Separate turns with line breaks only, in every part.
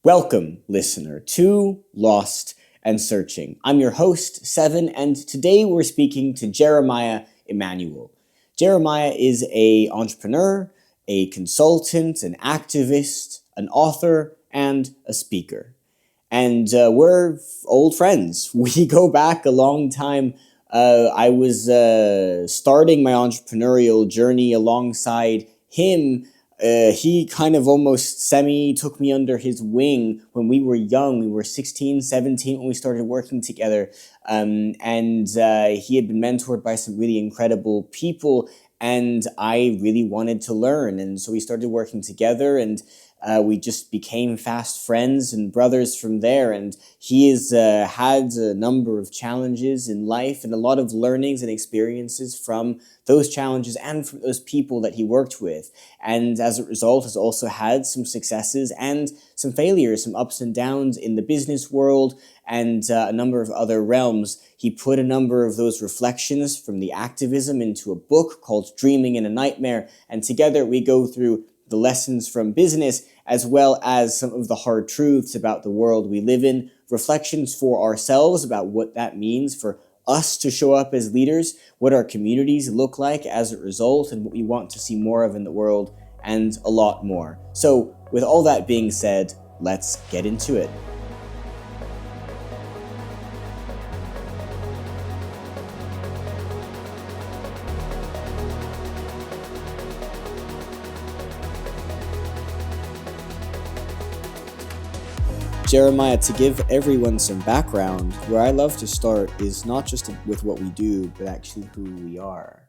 Welcome, listener, to Lost and Searching. I'm your host, Seven, and today we're speaking to Jeremiah Emmanuel. Jeremiah is an entrepreneur, a consultant, an activist, an author, and a speaker. And we're old friends. We go back a long time. I was starting my entrepreneurial journey alongside him. He kind of almost took me under his wing when we were young. We were 16, 17 when we started working together. And he had been mentored by some really incredible people. And I really wanted to learn. And so we started working together, and we just became fast friends and brothers from there. And he has had a number of challenges in life and a lot of learnings and experiences from those challenges and from those people that he worked with. And as a result, has also had some successes and some failures, some ups and downs in the business world and a number of other realms. He put a number of those reflections from the activism into a book called Dreaming in a Nightmare. And together we go through the lessons from business, as well as some of the hard truths about the world we live in, reflections for ourselves about what that means for us to show up as leaders, what our communities look like as a result, and what we want to see more of in the world, and a lot more. So, with all that being said, let's get into it. Jeremiah, to give everyone some background, where I love to start is not just with what we do, but actually who we are.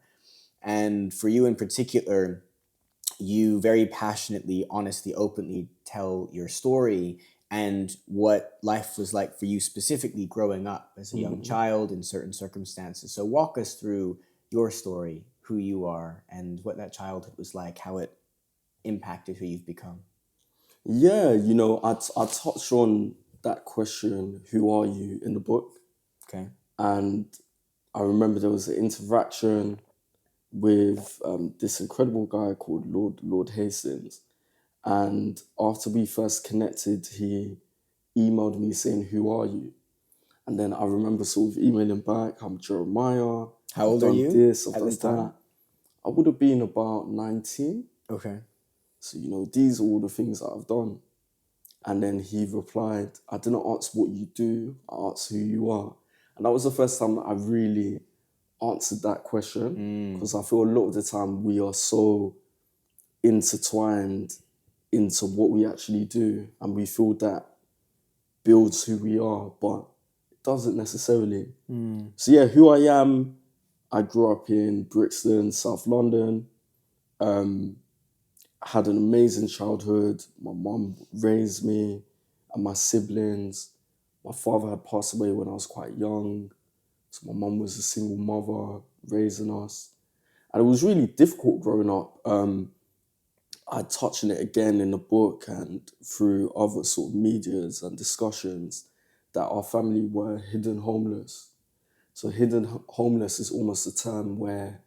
And for you in particular, you very passionately, honestly, openly tell your story and what life was like for you specifically growing up as a young child in certain circumstances. So walk us through your story, who you are, and what that childhood was like, how it impacted who you've become.
Yeah, I touched on that question, who are you, in the book.
Okay.
And I remember there was an interaction with this incredible guy called Lord Hastings. And after we first connected, he emailed me saying, "Who are you?" And then I remember sort of emailing back, "I'm Jeremiah.
How old are you
I've
at
done
this time?
that." I would have been about 19.
Okay.
So, these are all the things that I've done. And then he replied, "I didn't ask what you do, I asked who you are." And that was the first time that I really answered that question, because I feel a lot of the time we are so intertwined into what we actually do, and we feel that builds who we are, but it doesn't necessarily. So yeah, who I am, I grew up in Brixton, South London. Had an amazing childhood. My mum raised me and my siblings. My father had passed away when I was quite young, so my mum was a single mother raising us. And it was really difficult growing up. I touch on it again in the book and through other sort of medias and discussions, that our family were hidden homeless. So homeless is almost a term where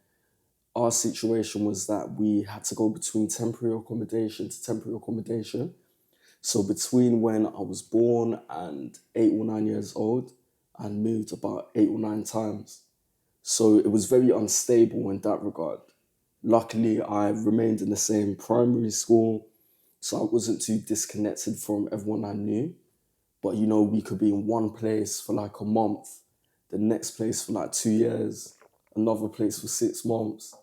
our situation was that we had to go between temporary accommodation to temporary accommodation. So between when I was born and 8 or 9 years old, I moved about 8 or 9 times. So it was very unstable in that regard. Luckily, I remained in the same primary school, so I wasn't too disconnected from everyone I knew. But we could be in one place for like a month, the next place for like 2 years, another place for 6 months,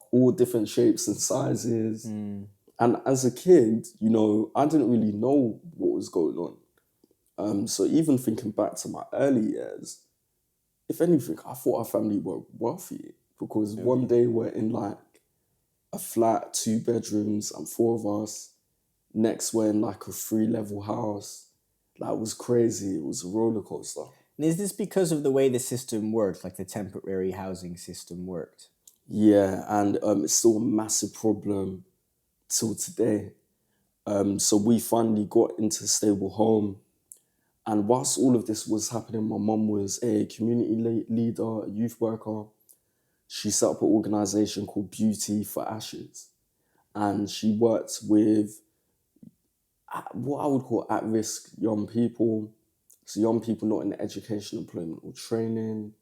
all different shapes and sizes. And as a kid, I didn't really know what was going on. So even thinking back to my early years, if anything, I thought our family were wealthy, because one day we're in like a flat, 2 bedrooms, and four of us. Next, we're in like a 3-level house. Like, it was crazy. It was a roller coaster.
And is this because of the way the system worked, like the temporary housing system worked?
Yeah, and it's still a massive problem till today. So we finally got into a stable home. And whilst all of this was happening, my mum was a community leader, a youth worker. She set up an organisation called Beauty for Ashes. And she worked with what I would call at-risk young people. So young people not in education, employment or training,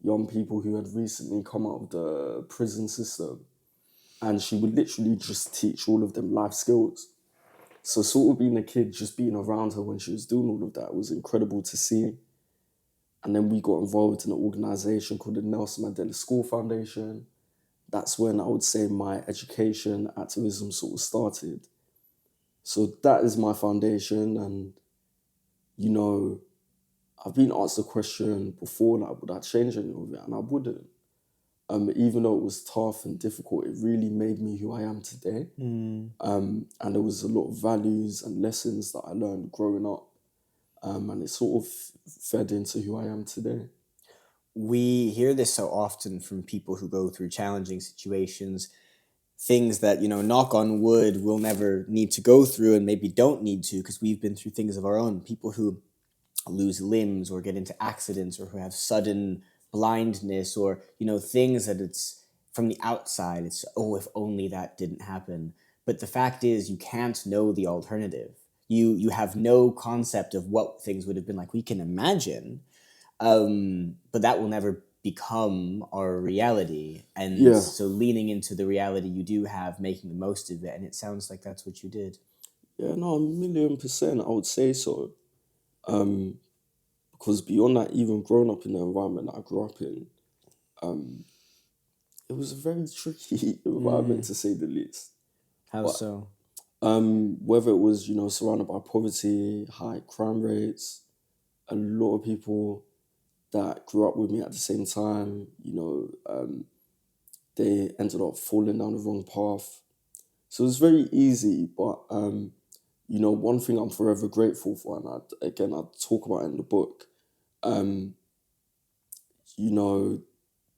young people who had recently come out of the prison system. And she would literally just teach all of them life skills. So sort of being a kid, just being around her when she was doing all of that was incredible to see. And then we got involved in an organization called the Nelson Mandela School Foundation. That's when I would say my education activism sort of started. So that is my foundation. And, you know, I've been asked the question before, like, would I change any of it? And I wouldn't. Even though it was tough and difficult, it really made me who I am today. And there was a lot of values and lessons that I learned growing up. And it sort of fed into who I am today.
We hear this so often from people who go through challenging situations, things that, knock on wood, we'll never need to go through and maybe don't need to because we've been through things of our own. People who lose limbs or get into accidents or who have sudden blindness or, things that it's from the outside, it's, oh, if only that didn't happen. But the fact is you can't know the alternative. You have no concept of what things would have been like. We can imagine, but that will never become our reality. And
Yeah.
so leaning into the reality you do have, making the most of it, and it sounds like that's what you did.
Yeah, no, 1,000,000%, I would say so. Because beyond that, even growing up in the environment that I grew up in, it was a very tricky environment to say the least.
How
But,
so?
Whether it was, surrounded by poverty, high crime rates, a lot of people that grew up with me at the same time, they ended up falling down the wrong path. So it was very easy, but one thing I'm forever grateful for, and I talk about it in the book,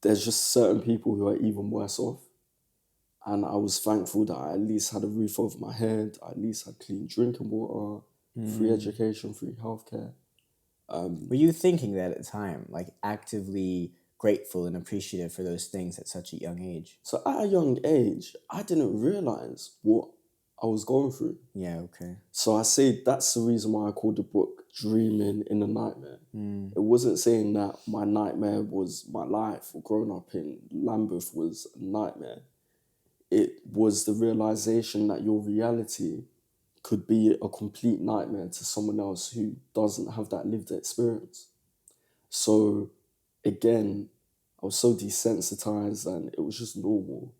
there's just certain people who are even worse off. And I was thankful that I at least had a roof over my head, I at least had clean drinking water, free education, free healthcare.
Were you thinking that at the time, like actively grateful and appreciative for those things at such a young age?
So at a young age, I didn't realize what I was going through.
Yeah, okay.
So I say that's the reason why I called the book Dreaming in a Nightmare. It wasn't saying that my nightmare was my life or growing up in Lambeth was a nightmare. It was the realization that your reality could be a complete nightmare to someone else who doesn't have that lived experience. So again, I was so desensitized and it was just normal.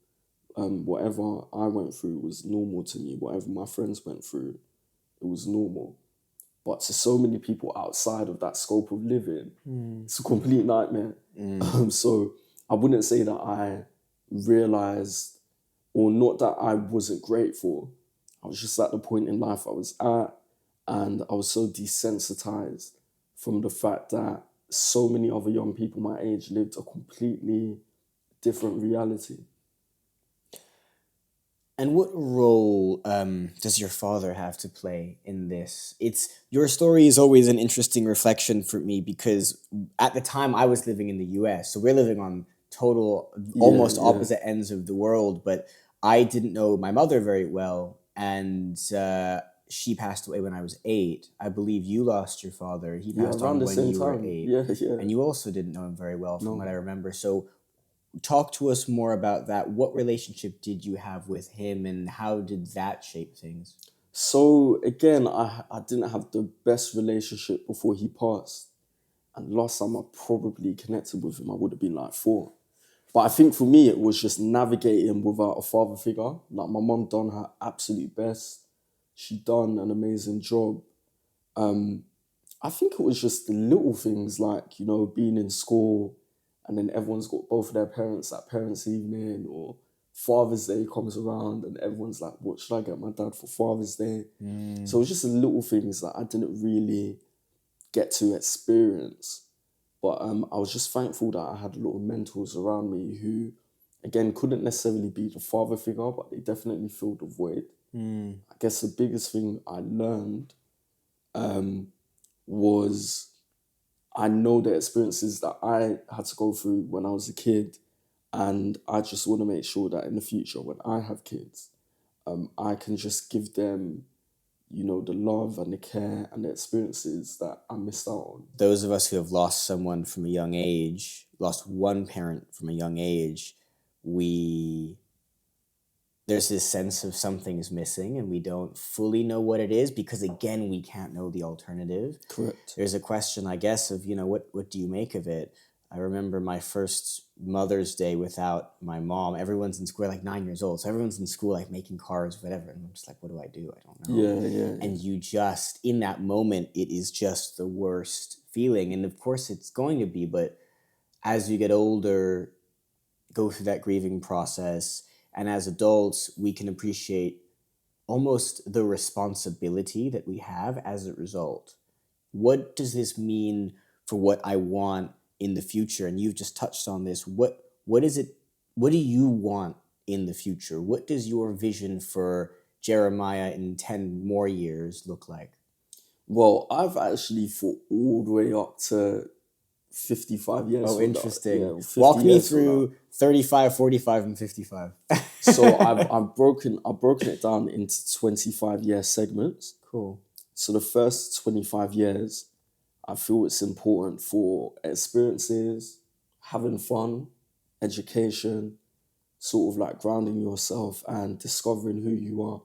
Whatever I went through was normal to me. Whatever my friends went through, it was normal. But to so many people outside of that scope of living, it's a complete nightmare. So I wouldn't say that I realized, or not that I wasn't grateful. I was just at the point in life I was at, and I was so desensitized from the fact that so many other young people my age lived a completely different reality.
And what role does your father have to play in this? Your story is always an interesting reflection for me because at the time I was living in the US, so we're living on almost opposite ends of the world. But I didn't know my mother very well, and she passed away when I was 8. I believe you lost your father. He passed on when you were 8, and you also didn't know him very well, from what I remember. So talk to us more about that. What relationship did you have with him and how did that shape things?
So again, I didn't have the best relationship before he passed. And last time I probably connected with him, I would have been like 4. But I think for me, it was just navigating without a father figure. Like my mum done her absolute best. She done an amazing job. I think it was just the little things like, being in school and then everyone's got both of their parents at parents' evening, or Father's Day comes around and everyone's like, what should I get my dad for Father's Day? So it was just the little things that I didn't really get to experience. But I was just thankful that I had a lot of mentors around me who, again, couldn't necessarily be the father figure, but they definitely filled the void. I guess the biggest thing I learned was I know the experiences that I had to go through when I was a kid, and I just want to make sure that in the future, when I have kids, I can just give them the love and the care and the experiences that I missed out on.
Those of us who have lost someone from a young age, lost one parent from a young age, there's this sense of something is missing and we don't fully know what it is because, again, we can't know the alternative.
Correct.
There's a question, I guess, of, what do you make of it? I remember my first Mother's Day without my mom. Everyone's in school, like 9 years old. So everyone's in school, like making cards, whatever. And I'm just like, what do I do? I don't know.
Yeah.
And you just, in that moment, it is just the worst feeling. And of course it's going to be, but as you get older, go through that grieving process, and as adults, we can appreciate almost the responsibility that we have as a result. What does this mean for what I want in the future? And you've just touched on this. What is it? What do you want in the future? What does your vision for Jeremiah in 10 more years look like?
Well, I've actually thought all the way up to 55 years.
Oh, interesting.
Yeah,
walk me through 35, 45, and 55.
So I've broken it down into 25-year segments.
Cool.
So the first 25 years, I feel it's important for experiences, having fun, education, sort of like grounding yourself and discovering who you are.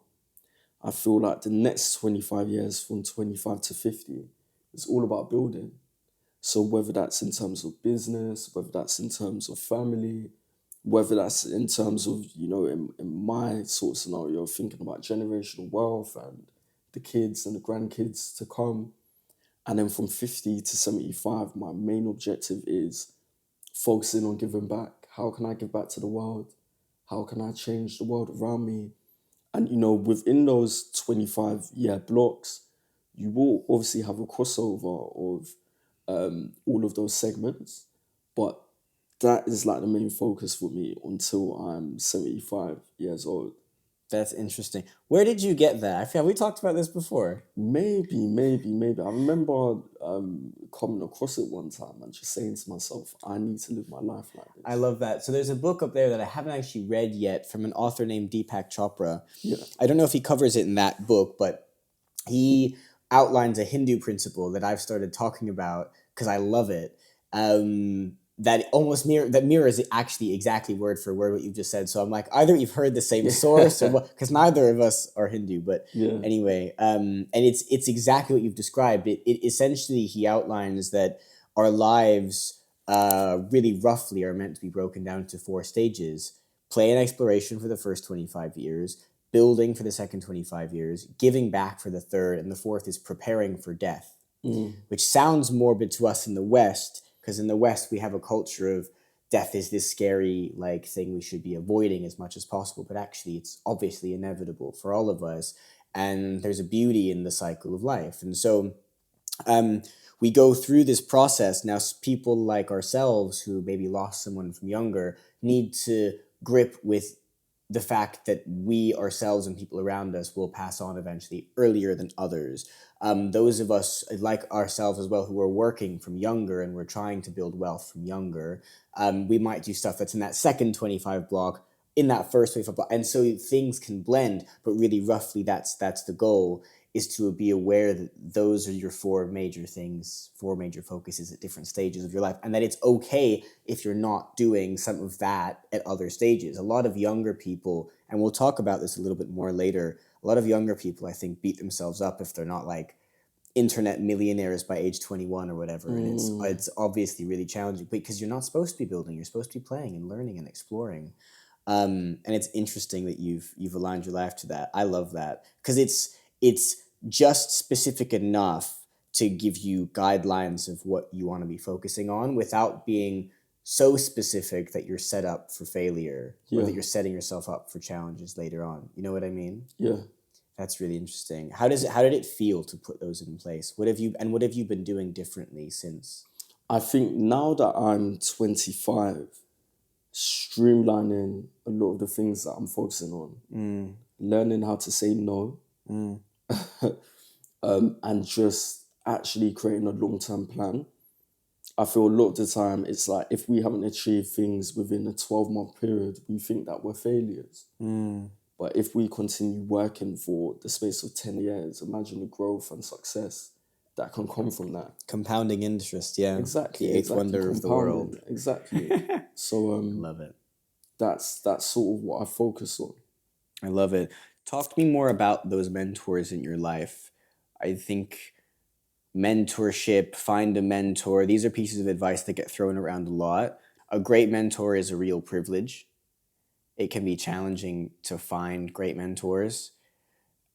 I feel like the next 25 years, from 25 to 50, is all about building. So whether that's in terms of business, whether that's in terms of family, whether that's in terms of, in my sort of scenario, thinking about generational wealth and the kids and the grandkids to come. And then from 50 to 75, my main objective is focusing on giving back. How can I give back to the world? How can I change the world around me? And, within those 25-year blocks, you will obviously have a crossover of all of those segments. But that is like the main focus for me until I'm 75 years old.
That's interesting. Where did you get that? Have we talked about this before?
Maybe. I remember coming across it one time and just saying to myself, I need to live my life like this.
I love that. So there's a book up there that I haven't actually read yet from an author named Deepak Chopra.
Yeah.
I don't know if he covers it in that book, but he outlines a Hindu principle that I've started talking about because I love it. That mirrors actually exactly word for word what you've just said. So I'm like, either you've heard the same source, or because neither of us are Hindu. But anyway, and it's exactly what you've described. It essentially, he outlines that our lives, really roughly, are meant to be broken down into 4 stages: play and exploration for the first 25 years, building for the second 25 years, giving back for the third, and the fourth is preparing for death, which sounds morbid to us in the West. Because in the West, we have a culture of death is this scary thing we should be avoiding as much as possible. But actually, it's obviously inevitable for all of us. And there's a beauty in the cycle of life. And so we go through this process. Now, people like ourselves who maybe lost someone from younger need to grip with the fact that we ourselves and people around us will pass on eventually earlier than others. Those of us like ourselves as well who are working from younger and we're trying to build wealth from younger, we might do stuff that's in that second 25 block, in that first 25 block. And so things can blend, but really roughly that's the goal, is to be aware that those are your 4 major things, 4 major focuses at different stages of your life, and that it's okay if you're not doing some of that at other stages. A lot of younger people, and we'll talk about this a little bit more later, a lot of younger people, I think, beat themselves up if they're not internet millionaires by age 21 or whatever. And it's obviously really challenging because you're not supposed to be building, you're supposed to be playing and learning and exploring. And it's interesting that you've aligned your life to that. I love that because it's just specific enough to give you guidelines of what you want to be focusing on without being so specific that you're set up for failure or that you're setting yourself up for challenges later on. You know what I mean?
Yeah.
That's really interesting. How did it feel to put those in place? What have you been doing differently since?
I think now that I'm 25, streamlining a lot of the things that I'm focusing on, learning how to say no, and just actually creating a long-term plan. I feel a lot of the time it's like if we haven't achieved things within a 12-month period, we think that we're failures. But But if we continue working for the space of 10 years, imagine the growth and success that can come from that.
Compounding interest, yeah.
Exactly.
The eighth wonder of the world.
Exactly. So
Love it.
that's sort of what I focus on.
I love it. Talk to me more about those mentors in your life. I think mentorship, find a mentor, these are pieces of advice that get thrown around a lot. A great mentor is a real privilege. It can be challenging to find great mentors.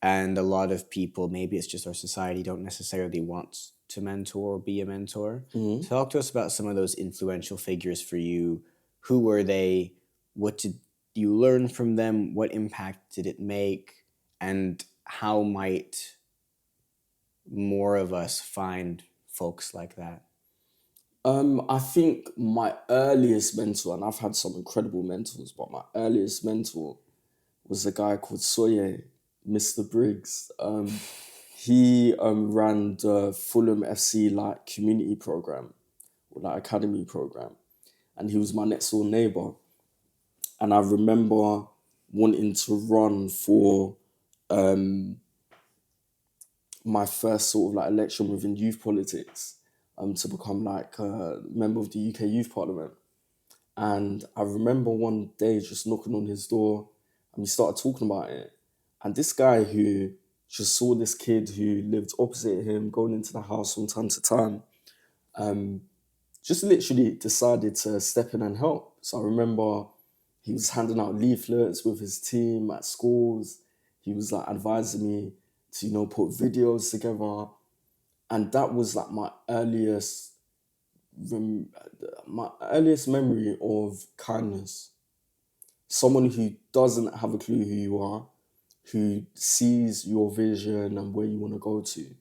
And a lot of people, maybe it's just our society, don't necessarily want to mentor or be a mentor. Talk to us about some of those influential figures for you. Who were they? What did you learn from them? What impact did it make? And how might more of us find folks like that?
I think my earliest mentor, and I've had some incredible mentors, but my earliest mentor was a guy called Soye, Mr. Briggs. He ran the Fulham FC like community program, or like academy program, and he was my next door neighbor. And I remember wanting to run for my first sort of like election within youth politics, to become like a member of the UK Youth Parliament. And I remember one day just knocking on his door and we started talking about it. And this guy who just saw this kid who lived opposite him going into the house from time to time, just literally decided to step in and help. So I remember he was handing out leaflets with his team at schools. He was like advising me to, you know, put videos together. And that was like my earliest memory of kindness. Someone who doesn't have a clue who you are, who sees your vision and where you want to go to,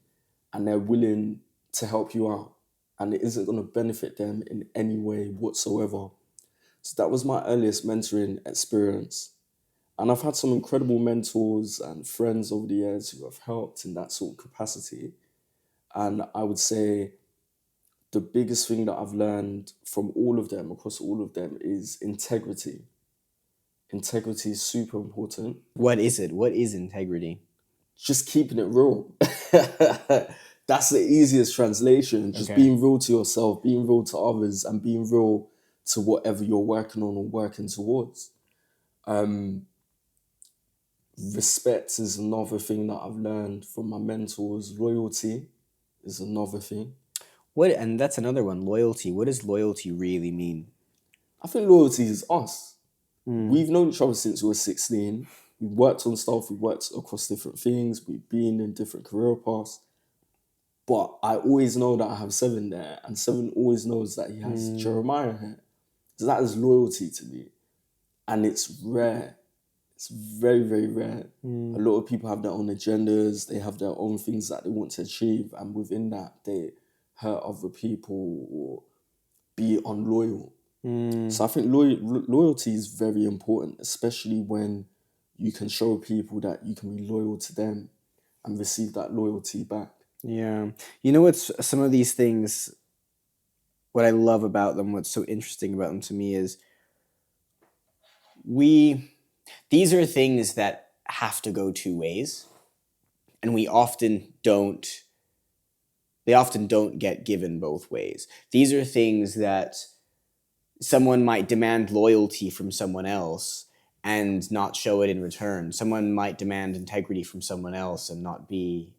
and they're willing to help you out, and it isn't going to benefit them in any way whatsoever. So that was my earliest mentoring experience. And I've had some incredible mentors and friends over the years who have helped in that sort of capacity. And I would say the biggest thing that I've learned from all of them, across all of them, is integrity. Integrity is super important.
What is it? What is integrity?
Just keeping it real. That's the easiest translation. Just being real to yourself, being real to others, and being real to whatever you're working on or working towards. Respect is another thing that I've learned from my mentors. Loyalty is another thing.
And that's another one, loyalty. What does loyalty really mean?
I think loyalty is us. We've known each other since we were 16. We've worked on stuff, we've worked across different things, we've been in different career paths. But I always know that I have Seven there, and Seven always knows that he has Jeremiah here. So that is loyalty to me. And it's rare. It's very, very rare. A lot of people have their own agendas, they have their own things that they want to achieve, and within that, they hurt other people or be unloyal. So I think loyalty is very important, especially when you can show people that you can be loyal to them and receive that loyalty back.
Yeah. You know what's some of these things, what I love about them, what's so interesting about them to me is these are things that have to go two ways, and they often don't get given both ways. These are things that someone might demand loyalty from someone else and not show it in return. Someone might demand integrity from someone else and not be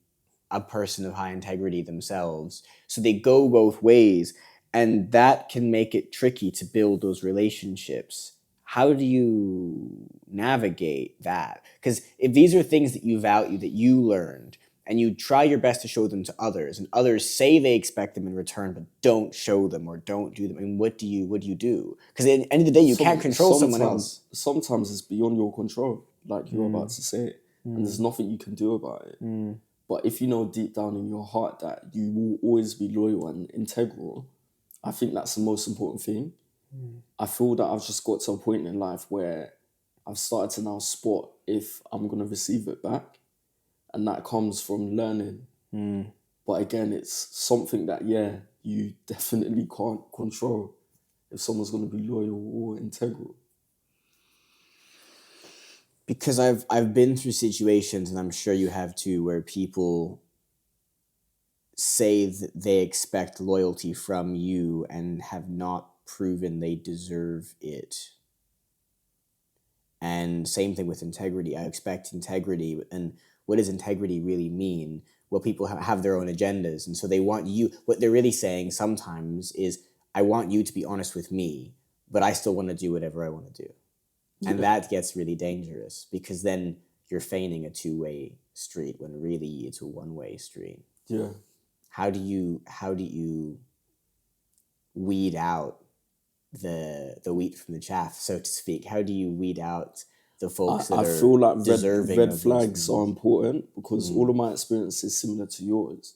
a person of high integrity themselves. So they go both ways, and that can make it tricky to build those relationships. How do you navigate that? Because if these are things that you value, that you learned, and you try your best to show them to others, and others say they expect them in return, but don't show them or don't do them, I mean, what do you do? Because at the end of the day, you can't control someone else.
Sometimes it's beyond your control, like you're about to say, and there's nothing you can do about it. But if you know deep down in your heart that you will always be loyal and integral, I think that's the most important thing. I feel that I've just got to a point in life where I've started to now spot if I'm going to receive it back. And that comes from learning. But again, it's something that, you definitely can't control if someone's going to be loyal or integral.
Because I've been through situations, and I'm sure you have too, where people say that they expect loyalty from you and have not proven they deserve it. And same thing with integrity. I expect integrity, and what does integrity really mean? Well, people have their own agendas, and so they want you. What they're really saying sometimes is, I want you to be honest with me, but I still want to do whatever I want to do. And that gets really dangerous, because then you're feigning a two-way street when really it's a one-way street.
Yeah.
How do you weed out the wheat from the chaff, so to speak? How do you weed out the folks that
I
are
feel like
deserving
red
of
flags are important, because all of my experience is similar to yours.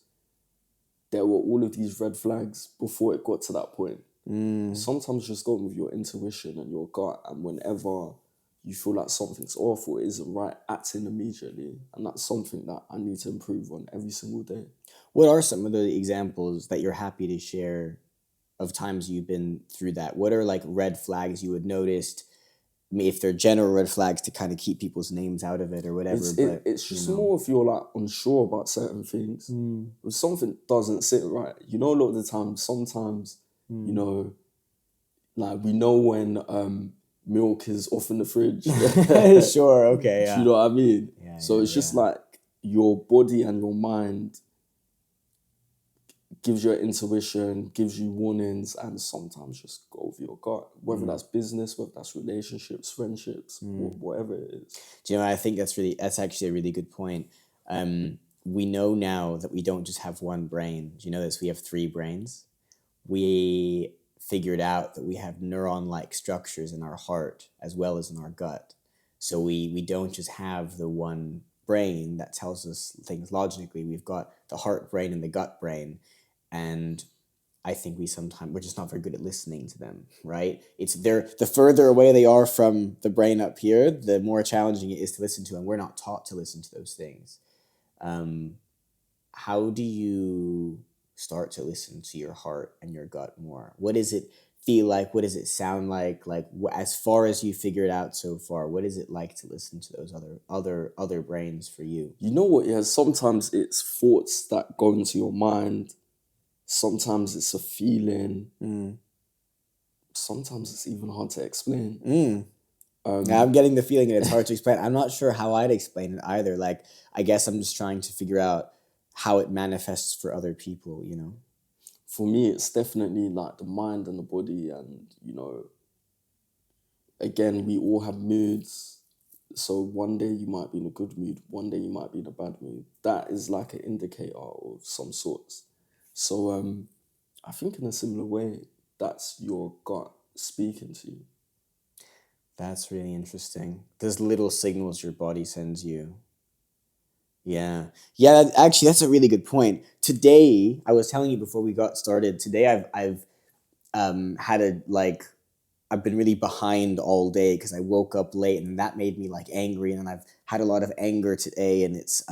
There were all of these red flags before it got to that point. Sometimes just going with your intuition and your gut, and whenever you feel like something's off or isn't right, acting immediately. And that's something that I need to improve on every single day.
What are some of the examples that you're happy to share of times you've been through that? What are like red flags you had noticed? I mean, if they're general red flags, to kind of keep people's names out of it or whatever.
It's just more if you're like unsure about certain things. If something doesn't sit right, a lot of the time, sometimes, like we know when milk is off in the fridge.
Sure, okay, yeah.
Do you know what I mean?
Yeah,
so it's just like your body and your mind gives you intuition, gives you warnings, and sometimes just go with your gut. Whether that's business, whether that's relationships, friendships, whatever it is.
Do you know, I think that's actually a really good point. We know now that we don't just have one brain. Do you know this? We have 3 brains. We figured out that we have neuron-like structures in our heart as well as in our gut. So we don't just have the one brain that tells us things logically. We've got the heart brain and the gut brain. And I think we're just not very good at listening to them, right? The further away they are from the brain up here, the more challenging it is to listen to, and we're not taught to listen to those things. How do you start to listen to your heart and your gut more? What does it feel like? What does it sound like? Like, as far as you figured out so far, what is it like to listen to those other brains for you?
You know what? Yeah, sometimes it's thoughts that go into your mind. Sometimes it's a feeling. Sometimes it's even hard to explain.
Yeah, I'm getting the feeling that it's hard to explain. I'm not sure how I'd explain it either. Like, I guess I'm just trying to figure out how it manifests for other people,
For me, it's definitely like the mind and the body, and, again, we all have moods. So one day you might be in a good mood, one day you might be in a bad mood. That is like an indicator of some sorts. So I think in a similar way, that's your gut speaking to you.
That's really interesting. There's little signals your body sends you. Yeah. Yeah, actually, that's a really good point. Today, I was telling you before we got started, today I've I've been really behind all day because I woke up late, and that made me like angry, and I've had a lot of anger today, and it's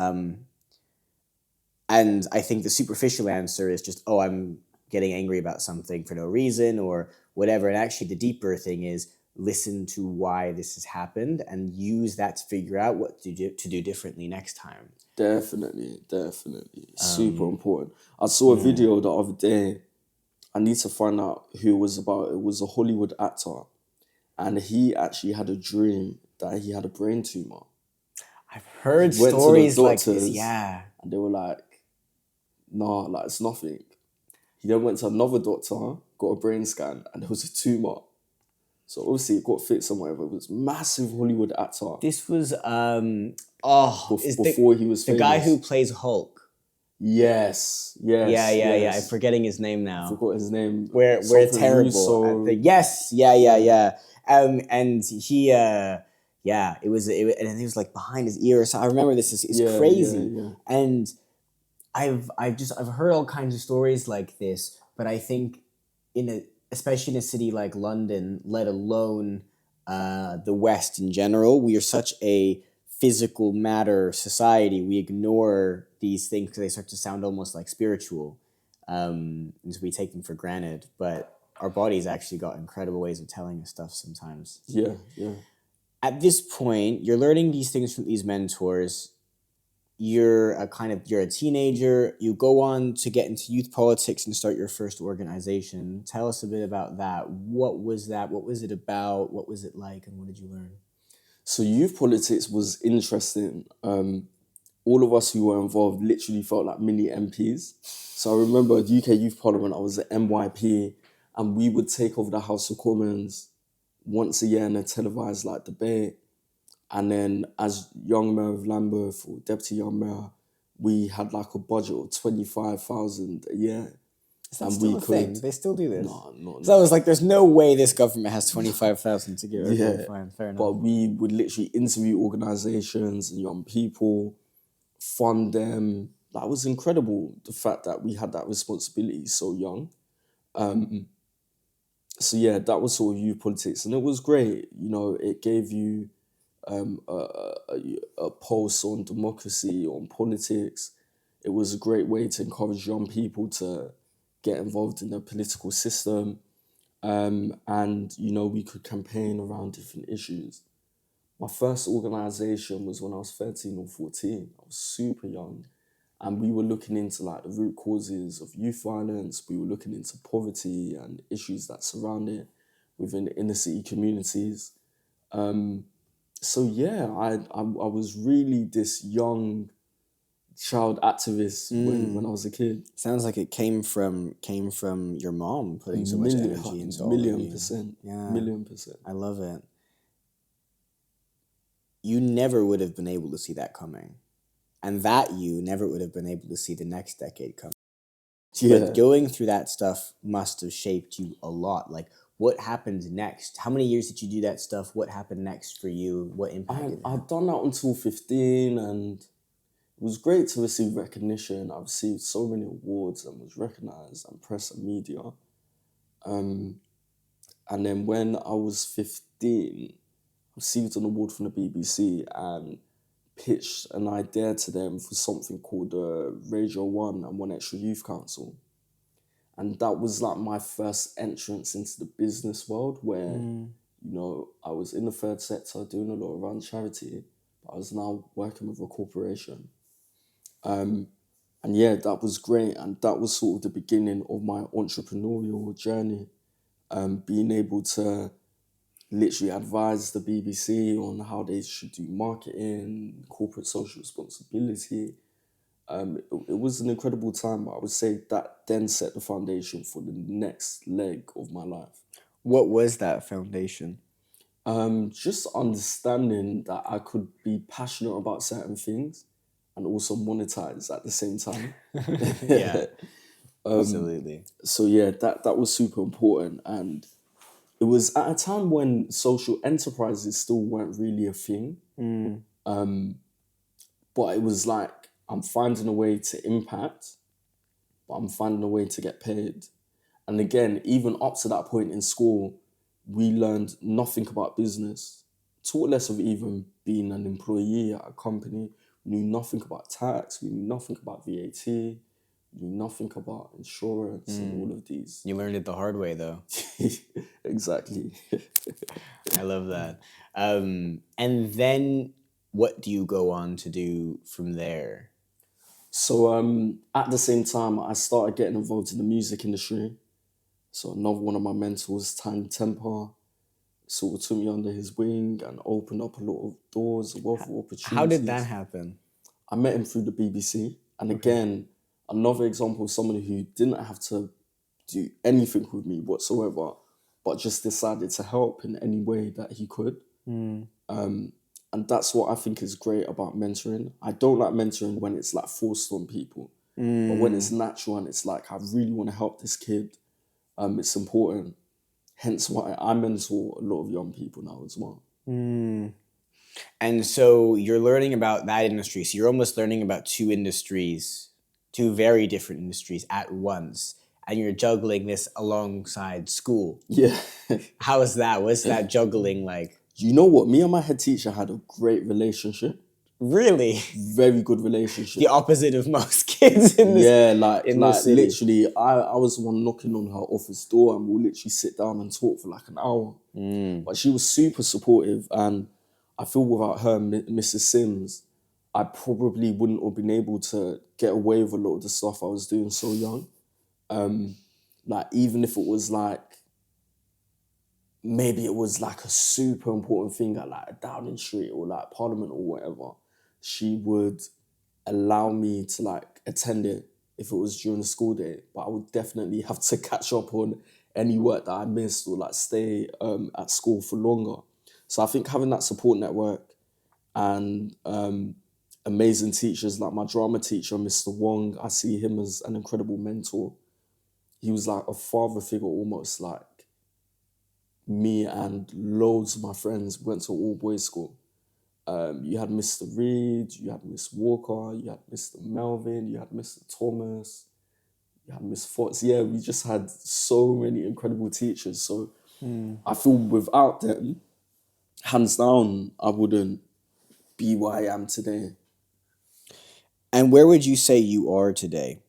and I think the superficial answer is just, oh, I'm getting angry about something for no reason or whatever. And actually the deeper thing is, listen to why this has happened and use that to figure out what to do differently next time.
Definitely. Super important. I saw a video the other day. I need to find out who it was about. It was a Hollywood actor. And he actually had a dream that he had a brain tumor.
I've heard
Went
stories
to the
like
doctors,
this, yeah.
And they were like, nah, like it's nothing. He then went to another doctor, got a brain scan, and there was a tumor. So obviously it got fixed and whatever. It was massive Hollywood actor.
This was
before he was
the
famous.
guy who plays Hulk.
Yes.
Yeah. I'm forgetting his name now.
I forgot his name.
We're terrible. Yes. Yeah. And he it was and it was like behind his ear. So I remember this is crazy.
Yeah.
And I've heard all kinds of stories like this, but I think especially in a city like London, let alone the West in general, we are such a physical matter society. We ignore these things because they start to sound almost like spiritual, and so we take them for granted. But our body's actually got incredible ways of telling us stuff sometimes.
Yeah.
At this point, you're learning these things from these mentors. You're a teenager. You go on to get into youth politics and start your first organization. Tell us a bit about that. What was that? What was it about? What was it like? And what did you learn?
So youth politics was interesting. All of us who were involved literally felt like mini MPs. So I remember at UK Youth Parliament, I was at MYP, and we would take over the House of Commons once a year in a televised like debate. And then as young mayor of Lambeth or deputy young mayor, we had like a budget of 25,000 a year.
Is that still a thing? They still do this?
No.
So I was like, there's no way this government has 25,000 to give. Okay,
Yeah,
fine, fair enough.
But we would literally interview organizations and young people, fund them. That was incredible, the fact that we had that responsibility so young. So yeah, that was sort of youth politics, and it was great. It gave you a pulse on democracy, on politics. It was a great way to encourage young people to get involved in the political system. And we could campaign around different issues. My first organisation was when I was 13 or 14. I was super young. And we were looking into like the root causes of youth violence. We were looking into poverty and issues that surround it within the inner city communities. So yeah, I was really this young child activist when I was a kid.
Sounds like it came from your mom putting so much energy into all of you.
%. Yeah. 1,000,000%.
I love it. You never would have been able to see that coming. And that you never would have been able to see the next decade coming.
Yeah.
But going through that stuff must have shaped you a lot. Like, what happened next? How many years did you do that stuff? What happened next for you? What impacted
I'd done that until 15, and it was great to receive recognition. I received so many awards and was recognised and press and media. And then when I was 15, I received an award from the BBC and pitched an idea to them for something called Radio 1 and One Extra Youth Council. And that was like my first entrance into the business world where, I was in the third sector doing a lot around charity, but I was now working with a corporation. And yeah, that was great. And that was sort of the beginning of my entrepreneurial journey. Being able to literally advise the BBC on how they should do marketing, corporate social responsibility. It was an incredible time, but I would say that then set the foundation for the next leg of my life.
What was that foundation?
Just understanding that I could be passionate about certain things and also monetize at the same time.
Yeah, absolutely.
So yeah, that was super important. And it was at a time when social enterprises still weren't really a thing. But it was like, I'm finding a way to impact, but I'm finding a way to get paid. And again, even up to that point in school, we learned nothing about business. Taught less of even being an employee at a company. We knew nothing about tax. We knew nothing about VAT. We knew nothing about insurance and all of these.
You learned it the hard way, though.
Exactly.
I love that. And then what do you go on to do from there?
So at the same time, I started getting involved in the music industry. So another one of my mentors, Tiny Temper, sort of took me under his wing and opened up a lot of doors, a wealth of opportunities.
How did that happen?
I met him through the BBC. And again, another example of someone who didn't have to do anything with me whatsoever, but just decided to help in any way that he could. And that's what I think is great about mentoring. I don't like mentoring when it's like forced on people. But when it's natural and it's like, I really want to help this kid, it's important. Hence why I mentor a lot of young people now as well.
And so you're learning about that industry. So you're almost learning about two very different industries at once. And you're juggling this alongside school.
Yeah.
How is that? What's that juggling like?
You know what? Me and my head teacher had a great relationship.
Really?
Very good relationship.
The opposite of most kids in this.
Yeah, like
city.
Literally, I was the one knocking on her office door and we'll literally sit down and talk for like an hour. But she was super supportive, and I feel without her, Mrs. Sims, I probably wouldn't have been able to get away with a lot of the stuff I was doing so young. Like, even if it was like, maybe it was like a super important thing at like Downing Street or like Parliament or whatever, she would allow me to like attend it if it was during the school day, but I would definitely have to catch up on any work that I missed or like stay at school for longer. So I think having that support network and amazing teachers like my drama teacher, Mr. Wong, I see him as an incredible mentor. He was like a father figure almost. Like, me and loads of my friends went to all boys school. You had Mr. Reed, you had Miss Walker, you had Mr. Melvin, you had Mr. Thomas, you had Miss Fox. Yeah, we just had so many incredible teachers. So I feel without them, hands down, I wouldn't be where I am today.
And where would you say you are today?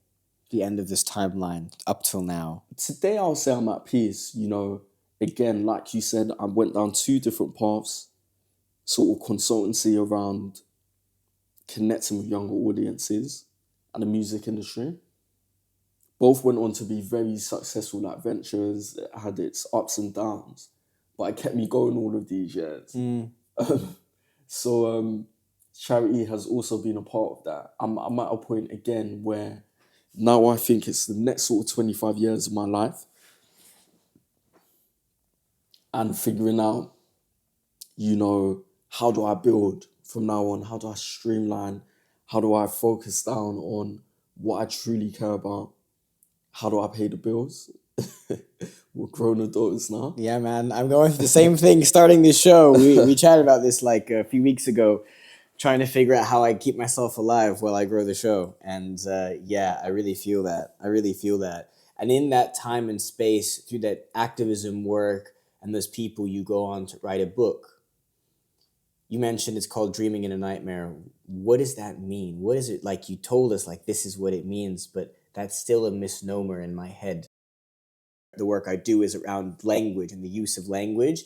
The end of this timeline up till now.
Today, I'll say I'm at peace. You know, again, like you said, I went down two different paths, sort of consultancy around connecting with younger audiences and the music industry. Both went on to be very successful like ventures. It had its ups and downs, but it kept me going all of these years. So charity has also been a part of that. I'm at a point again where now I think it's the next sort of 25 years of my life and figuring out, you know, how do I build from now on? How do I streamline? How do I focus down on what I truly care about? How do I pay the bills? We're grown adults now.
Yeah, man. I'm going through the same thing starting this show. We chatted about this like a few weeks ago, trying to figure out how I keep myself alive while I grow the show. And yeah, I really feel that. I really feel that. And in that time and space, through that activism work and those people, you go on to write a book. You mentioned it's called Dreaming in a Nightmare. What does that mean? What is it like? You told us like this is what it means, but that's still a misnomer in my head. The work I do is around language and the use of language.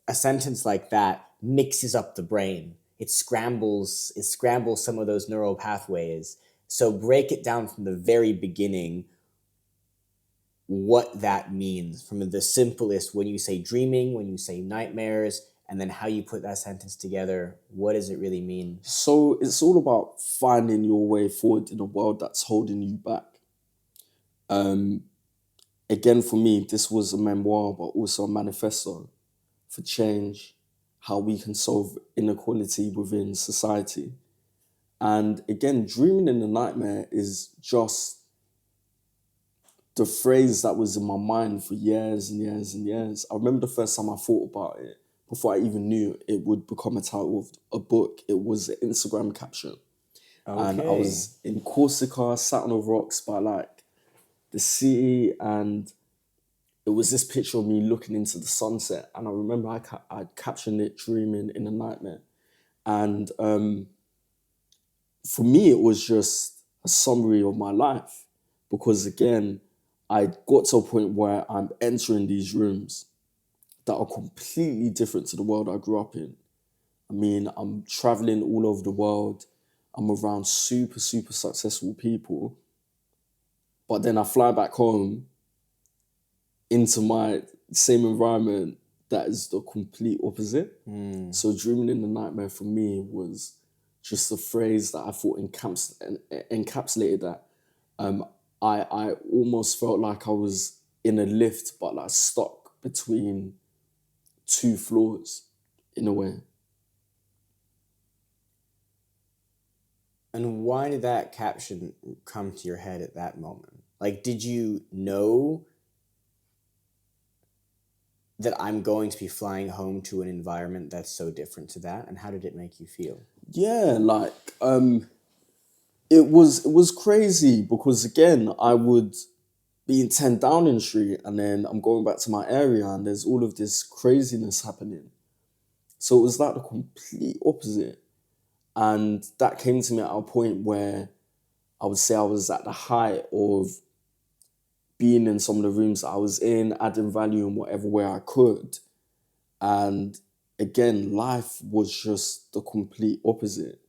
A sentence like that mixes up the brain. It scrambles some of those neural pathways. So break it down from the very beginning, what that means from the simplest, when you say dreaming, when you say nightmares, and then how you put that sentence together. What does it really mean?
So it's all about finding your way forward in a world that's holding you back. Again, for me, this was a memoir, but also a manifesto for change, how we can solve inequality within society. And again, dreaming in the nightmare is just the phrase that was in my mind for years and years and years. I remember the first time I thought about it, before I even knew it would become a title of a book, it was an Instagram caption. Okay. And I was in Corsica, sat on the rocks by like the sea, and it was this picture of me looking into the sunset. And I remember I captioned it dreaming in a nightmare. And for me, it was just a summary of my life. Because again, I got to a point where I'm entering these rooms that are completely different to the world I grew up in. I mean, I'm traveling all over the world. I'm around super, super successful people. But then I fly back home into my same environment that is the complete opposite. So dreaming in the nightmare for me was just a phrase that I thought encapsulated that. I almost felt like I was in a lift, but like stuck between two floors in a way.
And why did that caption come to your head at that moment? Like, did you know that I'm going to be flying home to an environment that's so different to that? And how did it make you feel?
Yeah, like it was crazy because again, I would be in 10 Downing Street and then I'm going back to my area and there's all of this craziness happening. So it was like the complete opposite. And that came to me at a point where I would say I was at the height of being in some of the rooms that I was in, adding value in whatever way I could. And again, life was just the complete opposite.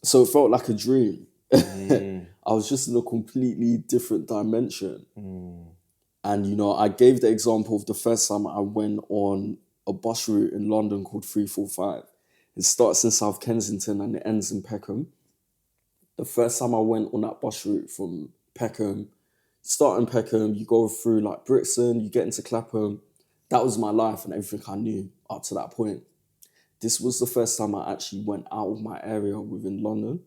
So it felt like a dream. I was just in a completely different dimension. And, you know, I gave the example of the first time I went on a bus route in London called 345. It starts in South Kensington and it ends in Peckham. The first time I went on that bus route from Peckham, start in Peckham, you go through like Brixton, you get into Clapham. That was my life and everything I knew up to that point. This was the first time I actually went out of my area within London.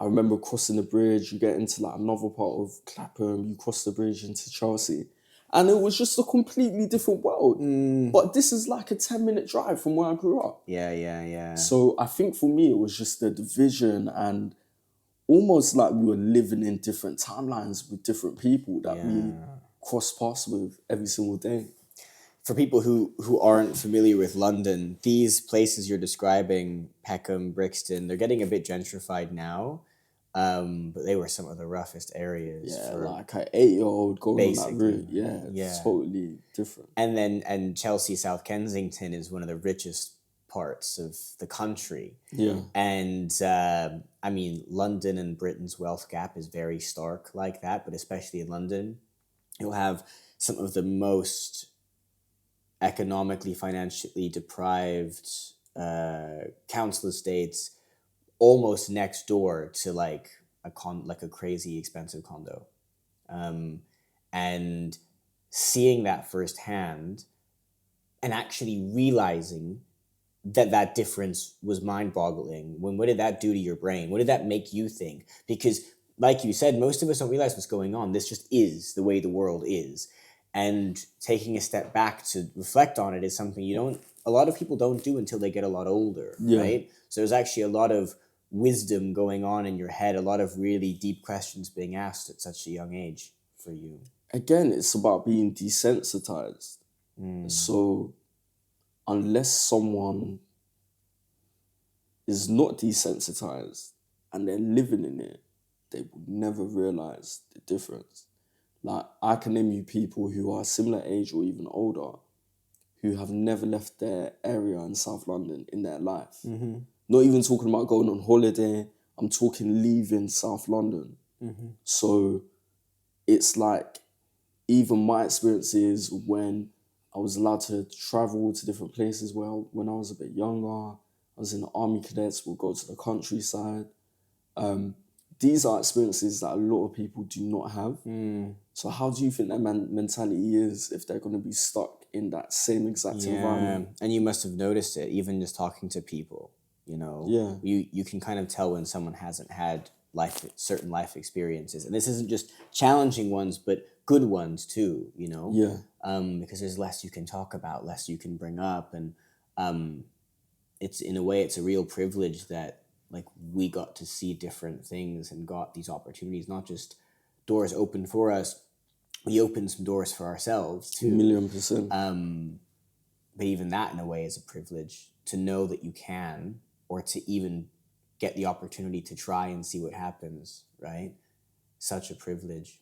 I remember crossing the bridge, you get into like another part of Clapham, you cross the bridge into Chelsea. And it was just a completely different world. But this is like a 10-minute drive from where I grew up.
Yeah.
So I think for me, it was just the division and almost like we were living in different timelines with different people that we cross paths with every single day.
For people who aren't familiar with London, these places you're describing, Peckham, Brixton, they're getting a bit gentrified now, but they were some of the roughest areas.
Yeah,
for
like an 8-year-old going
basically,
on that route. Yeah, totally different.
And Chelsea, South Kensington is one of the richest parts of the country.
Yeah.
And I mean, London and Britain's wealth gap is very stark like that, but especially in London, you'll have some of the most economically, financially deprived council estates almost next door to like a crazy expensive condo. And seeing that firsthand and actually realizing that difference was mind-boggling. What did that do to your brain? What did that make you think? Because like you said, most of us don't realize what's going on. This just is the way the world is. And taking a step back to reflect on it is something a lot of people don't do until they get a lot older, right? So there's actually a lot of wisdom going on in your head, a lot of really deep questions being asked at such a young age for you.
Again, it's about being desensitized. So unless someone is not desensitized and they're living in it, they will never realize the difference. Like, I can name you people who are similar age or even older who have never left their area in South London in their life. Not even talking about going on holiday, I'm talking leaving South London. So it's like, even my experiences when I was allowed to travel to different places when I was a bit younger, I was in the army cadets, we'll go to the countryside. These are experiences that a lot of people do not have. So how do you think their mentality is if they're going to be stuck in that same exact environment?
And you must have noticed it, even just talking to people, you know? You can kind of tell when someone hasn't had certain life experiences. And this isn't just challenging ones, but good ones too, you know? Because there's less you can talk about, less you can bring up. And it's, in a way, it's a real privilege that like we got to see different things and got these opportunities, not just doors open for us, we opened some doors for ourselves too.
1,000,000%.
But even that in a way is a privilege, to know that you can, or to even get the opportunity to try and see what happens, right? Such a privilege.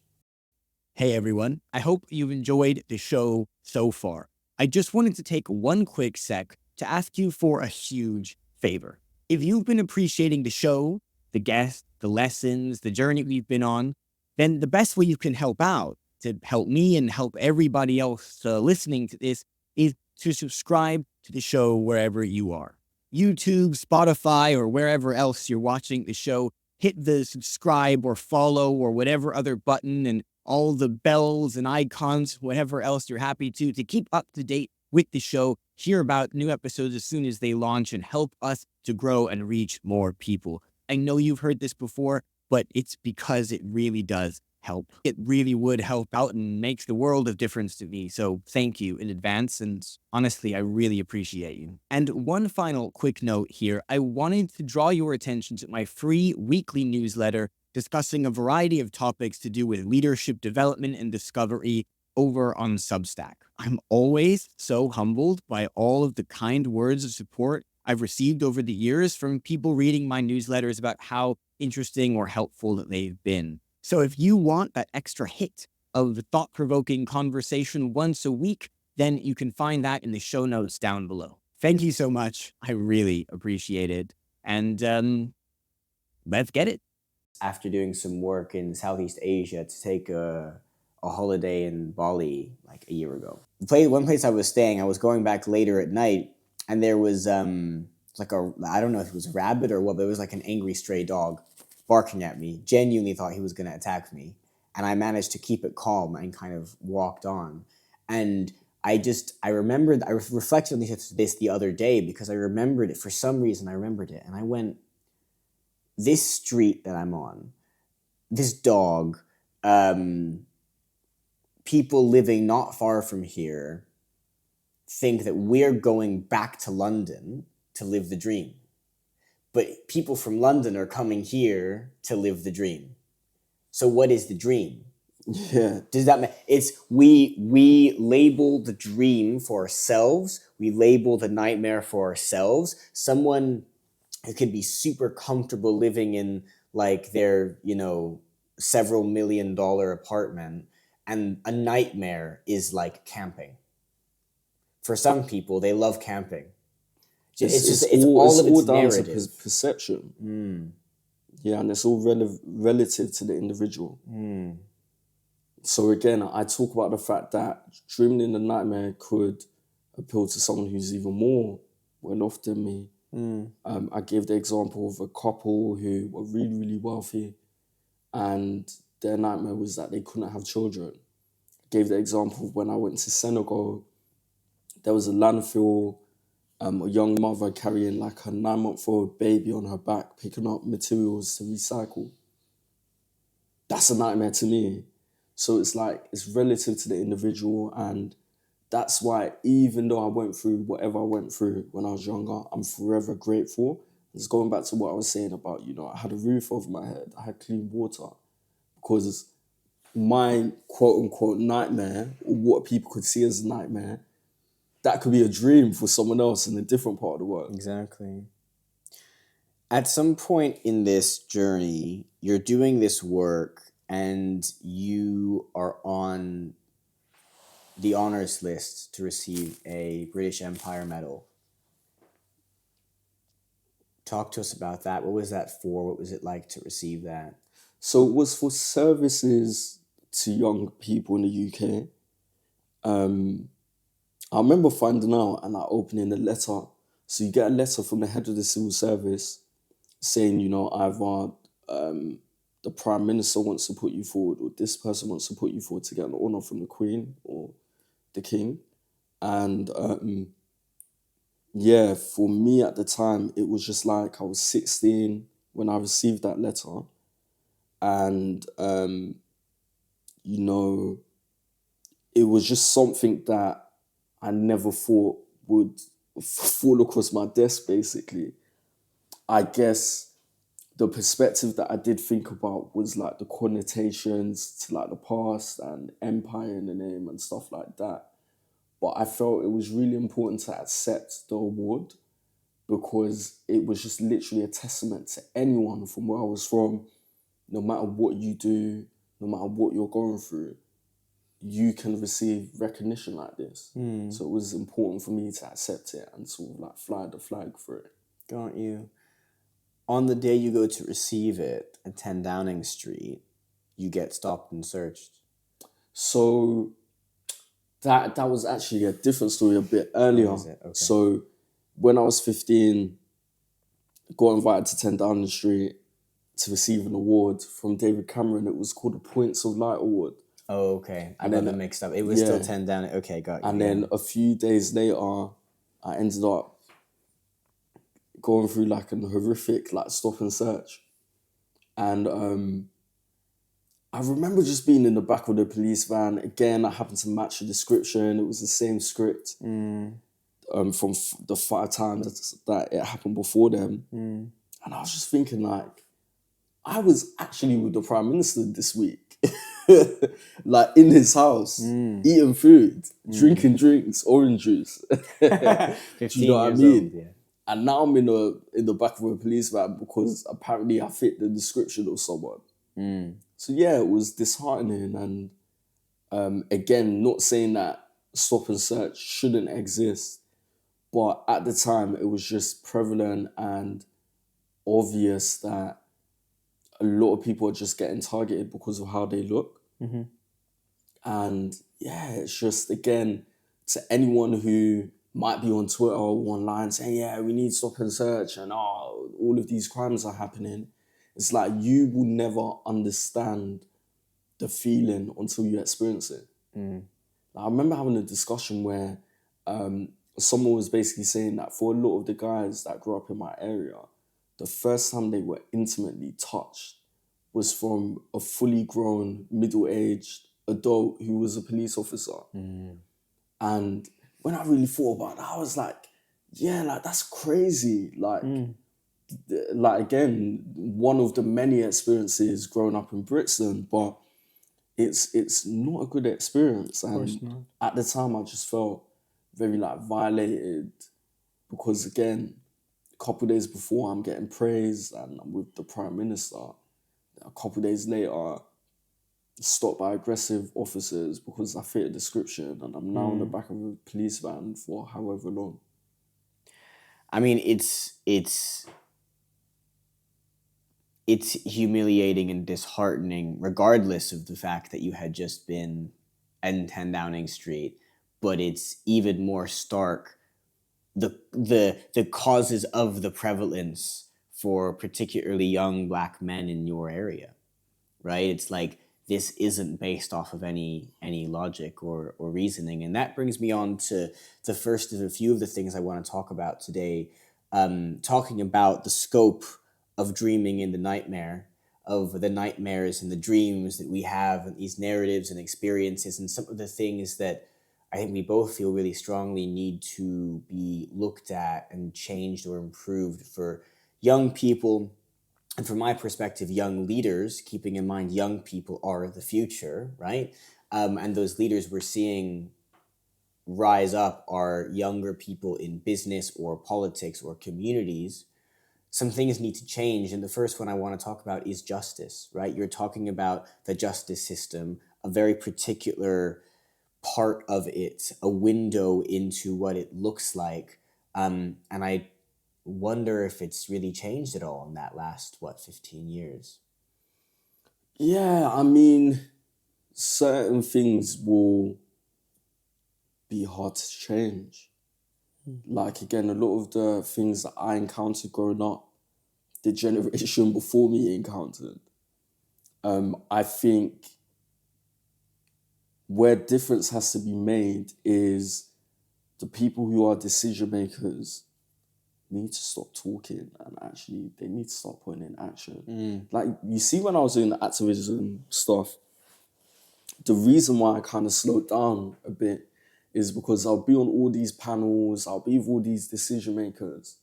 Hey everyone, I hope you've enjoyed the show so far. I just wanted to take one quick sec to ask you for a huge favor. If you've been appreciating the show, the guests, the lessons, the journey we've been on, then the best way you can help out, to help me and help everybody else listening to this, is to subscribe to the show wherever you are. YouTube, Spotify, or wherever else you're watching the show, hit the subscribe or follow or whatever other button and all the bells and icons, whatever else you're happy to keep up to date with the show, hear about new episodes as soon as they launch, and help us to grow and reach more people. I know you've heard this before, but it's because it really does help. It really would help out and makes the world of difference to me. So thank you in advance. And honestly, I really appreciate you. And one final quick note here. I wanted to draw your attention to my free weekly newsletter discussing a variety of topics to do with leadership development and discovery over on Substack. I'm always so humbled by all of the kind words of support I've received over the years from people reading my newsletters about how interesting or helpful that they've been. So if you want that extra hit of the thought-provoking conversation once a week, then you can find that in the show notes down below. Thank you so much. I really appreciate it. And let's get it.
After doing some work in Southeast Asia to take a holiday in Bali like a year ago. One place I was staying, I was going back later at night, and there was like I don't know if it was a rabbit or what, but it was like an angry stray dog barking at me. Genuinely thought he was going to attack me. And I managed to keep it calm and kind of walked on. And I remembered, I reflected on this the other day because I remembered it. For some reason, I remembered it. And I went, this street that I'm on, this dog, people living not far from here think that we're going back to London to live the dream. But people from London are coming here to live the dream. So what is the dream?
Yeah.
Does that mean it's we label the dream for ourselves, we label the nightmare for ourselves. Someone who could be super comfortable living in like their, several $1 million apartment, and a nightmare is like camping. For some people, they love camping. It's all
down
narrative.
to perception. Yeah, and it's all relative to the individual. So again, I talk about the fact that dreaming in the nightmare could appeal to someone who's even more well off than me. I gave the example of a couple who were really, really wealthy, and their nightmare was that they couldn't have children. I gave the example of when I went to Senegal, there was a landfill, a young mother carrying like a 9-month-old baby on her back, picking up materials to recycle. That's a nightmare to me. So it's like, it's relative to the individual, and that's why even though I went through whatever I went through when I was younger, I'm forever grateful. It's going back to what I was saying about, I had a roof over my head, I had clean water, because my quote-unquote nightmare, or what people could see as a nightmare, that could be a dream for someone else in a different part of the world.
Exactly. At some point in this journey, you're doing this work and you are on the honors list to receive a British Empire Medal. Talk to us about that. What was that for? What was it like to receive that?
So it was for services to young people in the UK. I remember finding out and opening a letter. So you get a letter from the head of the civil service saying, either the Prime Minister wants to put you forward, or this person wants to put you forward to get an honour from the Queen or the King. And for me at the time, it was just like I was 16 when I received that letter. And, it was just something that I never thought would fall across my desk, basically. I guess the perspective that I did think about was like the connotations to like the past and empire in the name and stuff like that. But I felt it was really important to accept the award because it was just literally a testament to anyone from where I was from. No matter what you do, no matter what you're going through, you can receive recognition like this. So it was important for me to accept it and sort of like fly the flag for it.
Got you. On the day you go to receive it at 10 Downing Street, you get stopped and searched.
So that was actually a different story a bit earlier.
Okay.
So when I was 15, got invited to 10 Downing Street to receive an award from David Cameron. It was called the Points of Light Award.
Oh, okay. I got them mixed up. It was still 10 Downing. Okay, got you.
And then a few days later, I ended up going through like a horrific like stop and search. And I remember just being in the back of the police van. Again, I happened to match the description. It was the same script from the 5 times that it happened before them. And I was just thinking like, I was actually with the Prime Minister this week. Like in his house, eating food, drinking drinks, orange juice. Do you know what I mean?
Old, yeah.
And now I'm in the back of a police van because apparently I fit the description of someone. So yeah, it was disheartening. And again, not saying that stop and search shouldn't exist. But at the time, it was just prevalent and obvious that a lot of people are just getting targeted because of how they look. And yeah, it's just, again, to anyone who might be on Twitter or online saying, yeah, we need stop and search and all of these crimes are happening. It's like you will never understand the feeling until you experience it. I remember having a discussion where someone was basically saying that for a lot of the guys that grew up in my area, the first time they were intimately touched was from a fully grown, middle-aged adult who was a police officer. And when I really thought about it, I was like, yeah, like that's crazy. Like again, one of the many experiences growing up in Brixton, but it's not a good experience. And at the time, I just felt very like violated because, again, a couple of days before, I'm getting praised and I'm with the Prime Minister. A couple of days later, stopped by aggressive officers because I fit a description, and I'm now in the back of a police van for however long.
I mean, it's humiliating and disheartening, regardless of the fact that you had just been in 10 Downing Street. But it's even more stark the causes of the prevalence for particularly young Black men in your area, right? It's like this isn't based off of any logic or reasoning. And that brings me on to the first of a few of the things I want to talk about today, talking about the scope of dreaming in the nightmare, of the nightmares and the dreams that we have, and these narratives and experiences, and some of the things that I think we both feel really strongly need to be looked at and changed or improved for young people. And from my perspective, young leaders, keeping in mind young people are the future, right? And those leaders we're seeing rise up are younger people in business or politics or communities. Some things need to change. And the first one I want to talk about is justice, right? You're talking about the justice system, a very particular part of it, a window into what it looks like. And I wonder if it's really changed at all in that last, 15 years?
Yeah, I mean, certain things will be hard to change. Like, again, a lot of the things that I encountered growing up, the generation before me encountered. I think where difference has to be made is the people who are decision makers need to stop talking and actually they need to start putting in action. Like, you see, when I was doing the activism stuff, the reason why I kind of slowed down a bit is because I'll be on all these panels, I'll be with all these decision makers.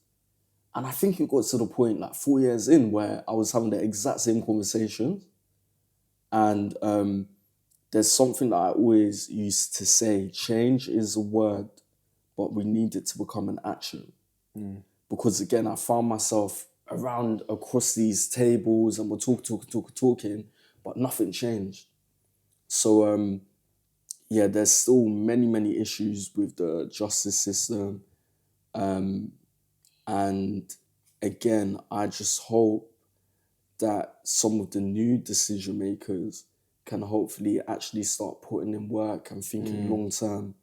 And I think it got to the point, like 4 years in, where I was having the exact same conversations. And there's something that I always used to say: change is a word, but we need it to become an action. Because, again, I found myself around across these tables and we're talking, but nothing changed. So, yeah, there's still many issues with the justice system. And again, I just hope that some of the new decision makers can hopefully actually start putting in work and thinking long term,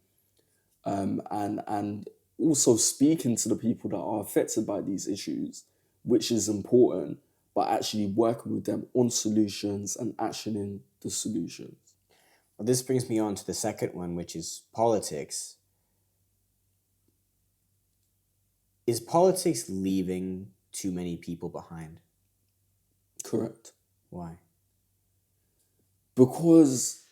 and also speaking to the people that are affected by these issues, which is important, but actually working with them on solutions and actioning the solutions.
Well, this brings me on to the second one, which is politics. Is politics leaving too many people behind?
Correct.
Why?
Because,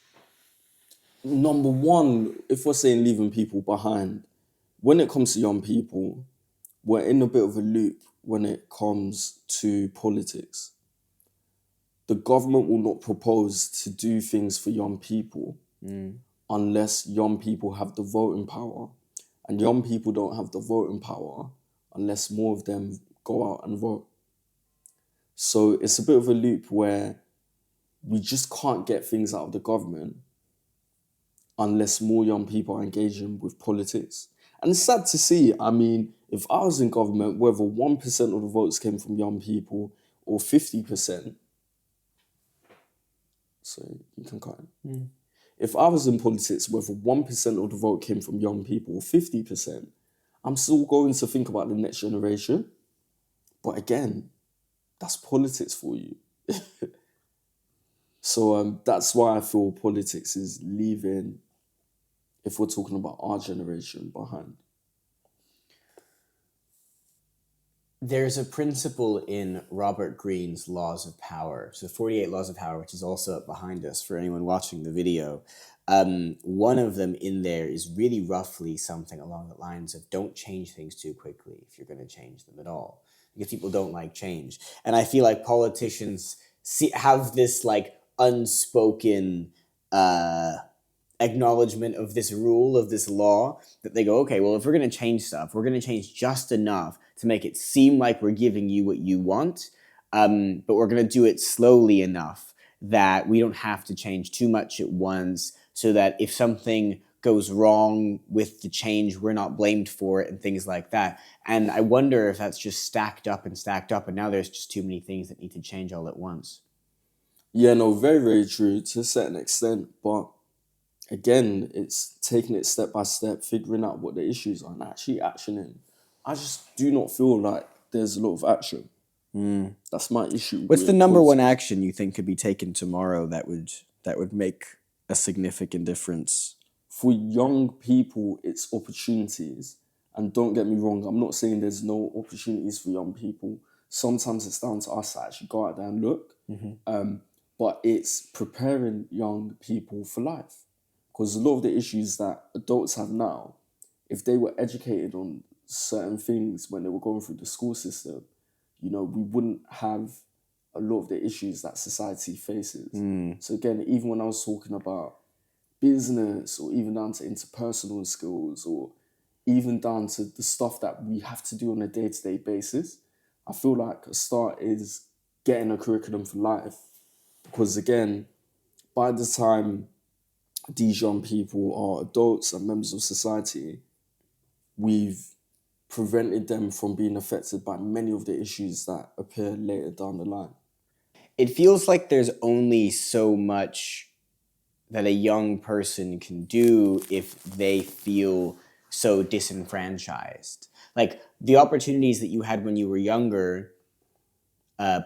number one, if we're saying leaving people behind, when it comes to young people, we're in a bit of a loop when it comes to politics. The government will not propose to do things for young people unless young people have the voting power. And young people don't have the voting power unless more of them go out and vote. So it's a bit of a loop where we just can't get things out of the government unless more young people are engaging with politics. And it's sad to see. I mean, if I was in government, whether 1% of the votes came from young people or 50%, so you can cut it. If I was in politics, whether 1% of the vote came from young people or 50%, I'm still going to think about the next generation. But again, that's politics for you. So that's why I feel politics is leaving, if we're talking about our generation, behind.
There's a principle in Robert Greene's Laws of Power, so 48 Laws of Power, which is also up behind us for anyone watching the video. One of them in there is really roughly something along the lines of don't change things too quickly if you're going to change them at all, because people don't like change. And I feel like politicians have this like unspoken acknowledgement of this rule, of this law, that they go, okay, well, if we're going to change stuff, we're going to change just enough to make it seem like we're giving you what you want, but we're going to do it slowly enough that we don't have to change too much at once, so that if something goes wrong with the change, we're not blamed for it and things like that. And I wonder if that's just stacked up, and now there's just too many things that need to change all at once.
Yeah, no, very, very true to a certain extent. But again, it's taking it step by step, figuring out what the issues are and actually actioning. I just do not feel like there's a lot of action. That's my issue.
What's
with
the number one
politics.
action you think could be taken tomorrow that would make a significant difference?
For young people, it's opportunities. And don't get me wrong, I'm not saying there's no opportunities for young people. Sometimes it's down to us to actually go out there and look. But it's preparing young people for life. Because a lot of the issues that adults have now, if they were educated on certain things when they were going through the school system, we wouldn't have a lot of the issues that society faces. So again, even when I was talking about business, or even down to interpersonal skills, or even down to the stuff that we have to do on a day-to-day basis, I feel like a start is getting a curriculum for life. Because again, by the time these young people are adults and members of society, we've prevented them from being affected by many of the issues that appear later down the line.
It feels like there's only so much that a young person can do if they feel so disenfranchised. Like the opportunities that you had when you were younger,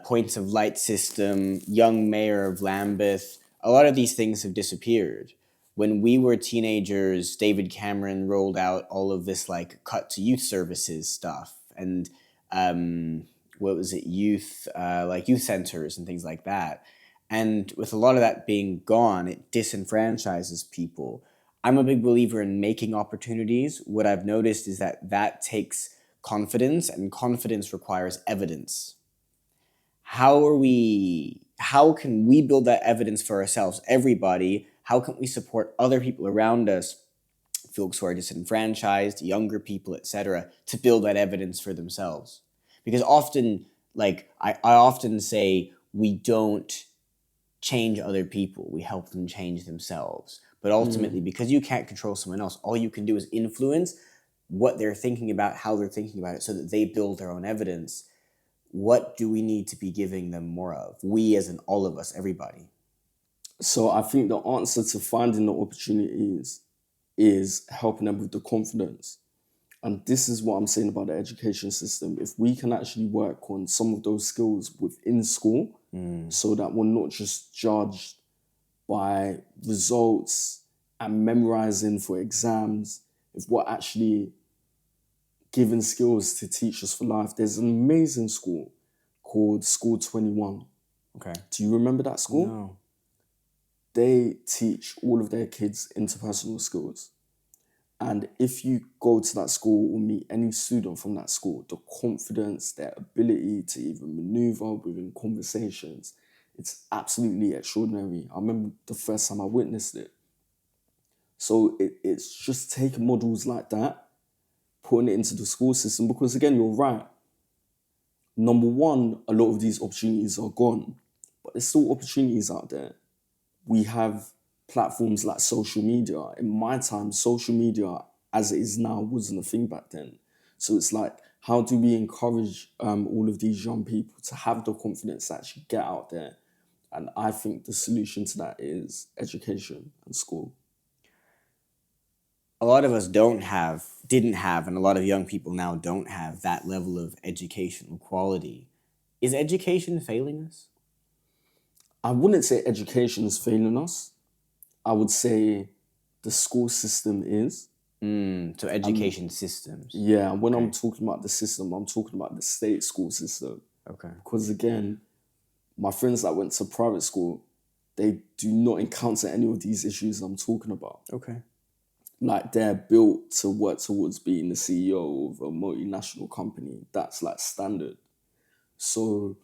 points of light system, young mayor of Lambeth, a lot of these things have disappeared. When we were teenagers, David Cameron rolled out all of this like cut to youth services stuff, and what was it, youth centers and things like that. And with a lot of that being gone, it disenfranchises people. I'm a big believer in making opportunities. What I've noticed is that takes confidence, and confidence requires evidence. How can we build that evidence for ourselves, everybody? How can we support other people around us, folks who are disenfranchised, younger people, etc., to build that evidence for themselves? Because often, like I often say, we don't change other people, we help them change themselves. But ultimately, because you can't control someone else, all you can do is influence what they're thinking about, how they're thinking about it, so that they build their own evidence. What do we need to be giving them more of? We, as in all of us, everybody.
So I think the answer to finding the opportunities is helping them with the confidence. And this is what I'm saying about the education system. If we can actually work on some of those skills within school, so that we're not just judged by results and memorizing for exams, if we're actually given skills to teach us for life. There's an amazing school called School 21.
Okay.
Do you remember that school?
No.
They teach all of their kids interpersonal skills. And if you go to that school or meet any student from that school, the confidence, their ability to even maneuver within conversations, it's absolutely extraordinary. I remember the first time I witnessed it. So it's just taking models like that, putting it into the school system, because again, you're right. Number one, a lot of these opportunities are gone, but there's still opportunities out there. We have platforms like social media. In my time, social media as it is now wasn't a thing back then. So it's like, how do we encourage all of these young people to have the confidence to actually get out there? And I think the solution to that is education and school.
A lot of us didn't have, and a lot of young people now don't have that level of educational quality. Is education failing us?
I wouldn't say education is failing us. I would say the school system is.
So education systems.
Yeah, when I'm talking about the system, I'm talking about the state school system.
Okay.
Because again, my friends that went to private school, they do not encounter any of these issues I'm talking about.
Okay.
Like, they're built to work towards being the CEO of a multinational company. That's like standard. So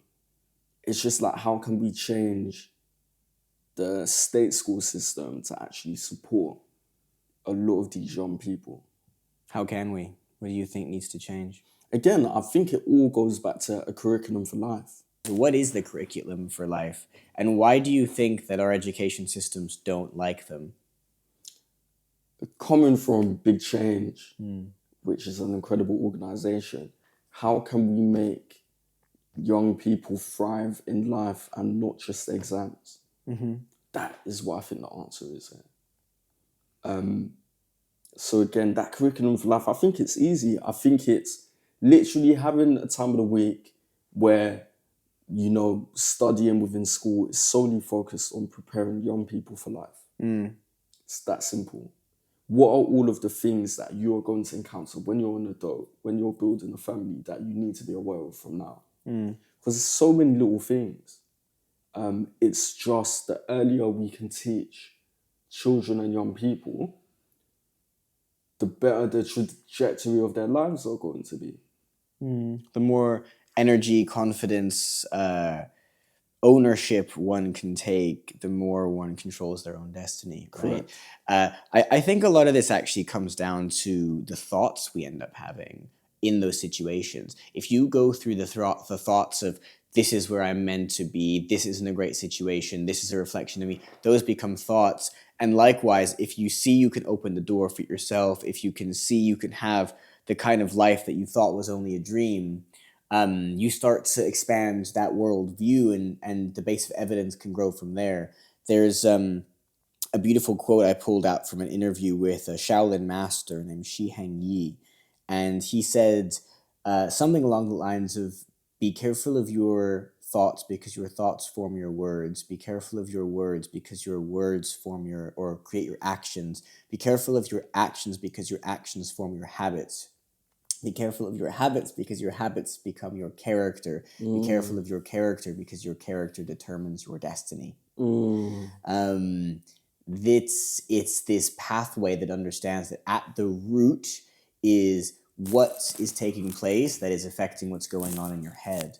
it's just like, how can we change the state school system to actually support a lot of these young people?
How can we? What do you think needs to change?
Again, I think it all goes back to a curriculum for life.
What is the curriculum for life? And why do you think that our education systems don't like them?
Coming from Big Change, which is an incredible organization, how can we make young people thrive in life and not just exams? That is what I think the answer is here. So again, that curriculum for life, I think it's easy. I think it's literally having a time of the week where, you know, studying within school is solely focused on preparing young people for life. It's that simple. What are all of the things that you're going to encounter when you're an adult, when you're building a family, that you need to be aware of from now? Because there's so many little things. It's just the earlier we can teach children and young people, the better the trajectory of their lives are going to be.
The more energy, confidence, ownership one can take, the more one controls their own destiny, right? I think a lot of this actually comes down to the thoughts we end up having in those situations. If you go through the thoughts of, this is where I'm meant to be, this isn't a great situation, this is a reflection of me, those become thoughts. And likewise, if you see you can open the door for yourself, if you can see you can have the kind of life that you thought was only a dream, you start to expand that worldview, and the base of evidence can grow from there. There's a beautiful quote I pulled out from an interview with a Shaolin master named Shi Heng Yi, and he said something along the lines of, be careful of your thoughts because your thoughts form your words. Be careful of your words because your words form your, or create your actions. Be careful of your actions because your actions form your habits. Be careful of your habits because your habits become your character. Be careful of your character because your character determines your destiny. It's this pathway that understands that at the root is what is taking place that is affecting what's going on in your head.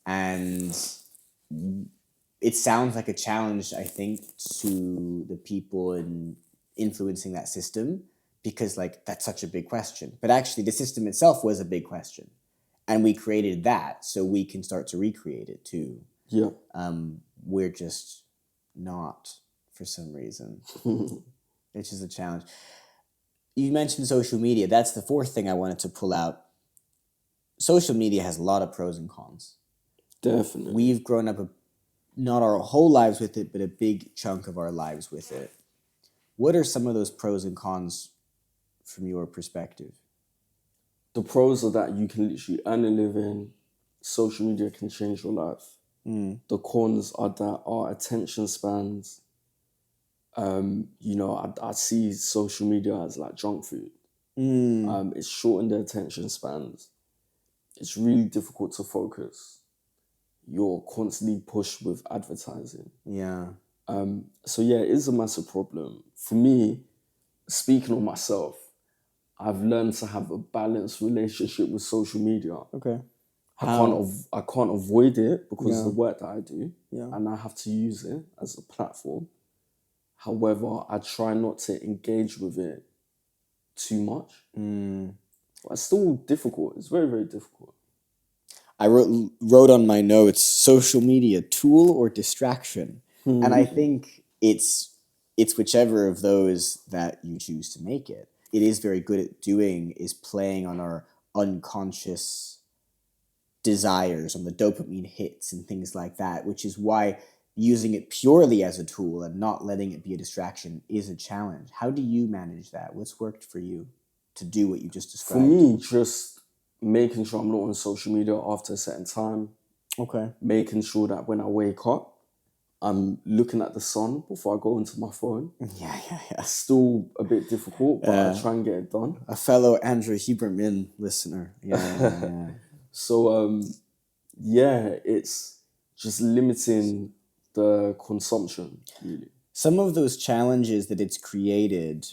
And it sounds like a challenge, I think, to the people in influencing that system, because like that's such a big question. But actually the system itself was a big question, and we created that so we can start to recreate it too.
Yeah.
We're just not, for some reason, which is a challenge. You mentioned social media. That's the fourth thing I wanted to pull out. Social media has a lot of pros and cons.
Definitely.
We've grown up not our whole lives with it, but a big chunk of our lives with it. What are some of those pros and cons from your perspective?
The pros are that you can literally earn a living. Social media can change your life. The cons are that our attention spans, I see social media as like junk food. It's shortened the attention spans. It's really difficult to focus. You're constantly pushed with advertising.
Yeah.
So yeah, it is a massive problem. For me, speaking of myself, I've learned to have a balanced relationship with social media.
Okay.
I can't avoid it because of the work that I do,
Yeah.
and I have to use it as a platform. However, I try not to engage with it too much. But it's still difficult. It's very, very difficult.
I wrote on my notes, social media, tool or distraction? And I think it's it's whichever of those that you choose to make it. It is very good at doing is playing on our unconscious desires, on the dopamine hits and things like that, which is why using it purely as a tool and not letting it be a distraction is a challenge. How do you manage that? What's worked for you to do what you just described?
For me, just making sure I'm not on social media after a certain time.
Okay.
Making sure that when I wake up, I'm looking at the sun before I go into my phone.
Yeah.
It's still a bit difficult, but I try and get it done.
A fellow Andrew Huberman listener. Yeah.
So, it's just limiting the consumption, really.
Some of those challenges that it's created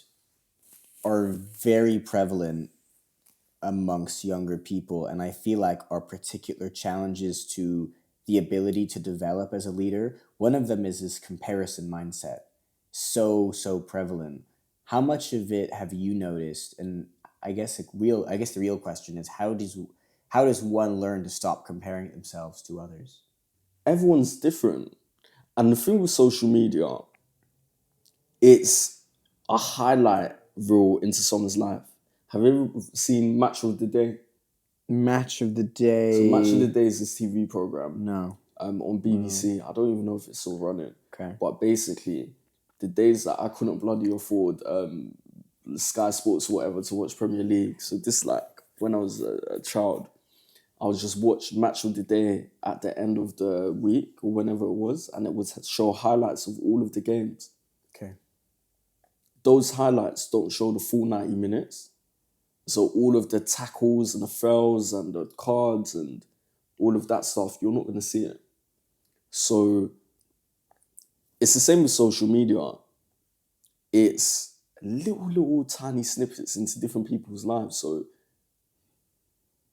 are very prevalent amongst younger people, and I feel like are particular challenges to the ability to develop as a leader. One of them is this comparison mindset. So prevalent. How much of it have you noticed? And I guess the real question is how does one learn to stop comparing themselves to others?
Everyone's different. And the thing with social media, it's a highlight reel into someone's life. Have you ever seen Match of the Day?
Match of the Day.
So Match of the Day is this TV program.
No.
On BBC. I don't even know if it's still running.
Okay.
But basically, the days that I couldn't bloody afford Sky Sports or whatever to watch Premier League. So this, like, when I was a child, I would just watch Match of the Day at the end of the week or whenever it was, and it would show highlights of all of the games.
Okay.
Those highlights don't show the full 90 minutes. So all of the tackles and the fouls and the cards and all of that stuff, you're not going to see it. So it's the same with social media. It's little tiny snippets into different people's lives. So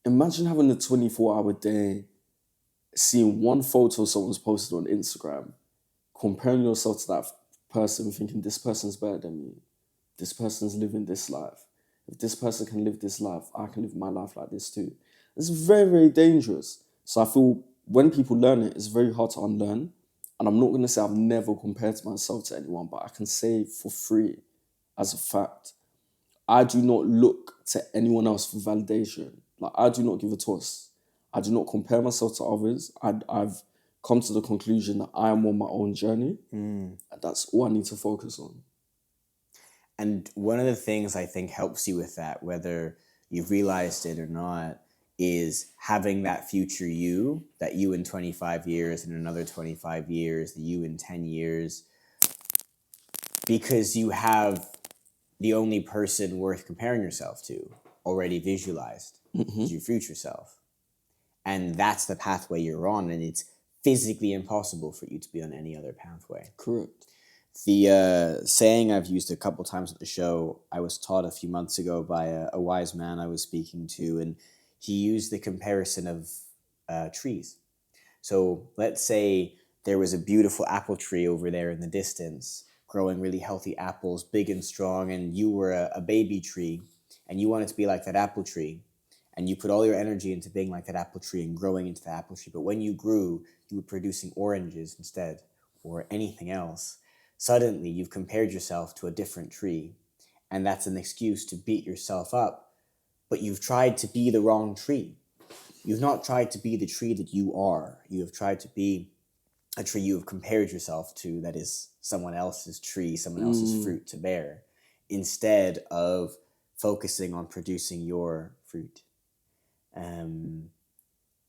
imagine having a 24-hour day, seeing one photo someone's posted on Instagram, comparing yourself to that person, thinking this person's better than me. This person's living this life. If this person can live this life, I can live my life like this too. It's very, very dangerous. So I feel when people learn it, it's very hard to unlearn. And I'm not going to say I've never compared myself to anyone, but I can say for free, as a fact, I do not look to anyone else for validation. Like, I do not give a toss. I do not compare myself to others. I've come to the conclusion that I am on my own journey. And that's all I need to focus on.
And one of the things I think helps you with that, whether you've realized it or not, is having that future you, that you in 25 years, and another 25 years, the you in 10 years, because you have the only person worth comparing yourself to already visualized as your future self. And that's the pathway you're on, and it's physically impossible for you to be on any other pathway.
Correct.
The saying I've used a couple times at the show, I was taught a few months ago by a wise man I was speaking to, and he used the comparison of trees. So let's say there was a beautiful apple tree over there in the distance, growing really healthy apples, big and strong, and you were a baby tree, and you wanted to be like that apple tree, and you put all your energy into being like that apple tree and growing into the apple tree. But when you grew, you were producing oranges instead, or anything else. Suddenly, you've compared yourself to a different tree, and that's an excuse to beat yourself up, but you've tried to be the wrong tree. You've not tried to be the tree that you are. You have tried to be a tree you have compared yourself to that is someone else's tree, someone else's fruit to bear, instead of focusing on producing your fruit.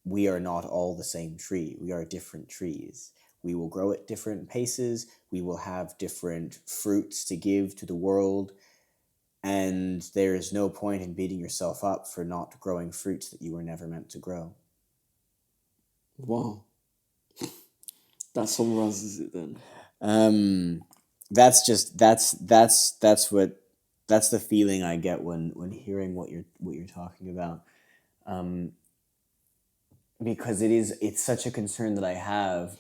We are not all the same tree. We are different trees. We will grow at different paces. We will have different fruits to give to the world. And there is no point in beating yourself up for not growing fruits that you were never meant to grow.
Wow. That summarizes it then.
That's the feeling I get when hearing what you're talking about. Because it's such a concern that I have,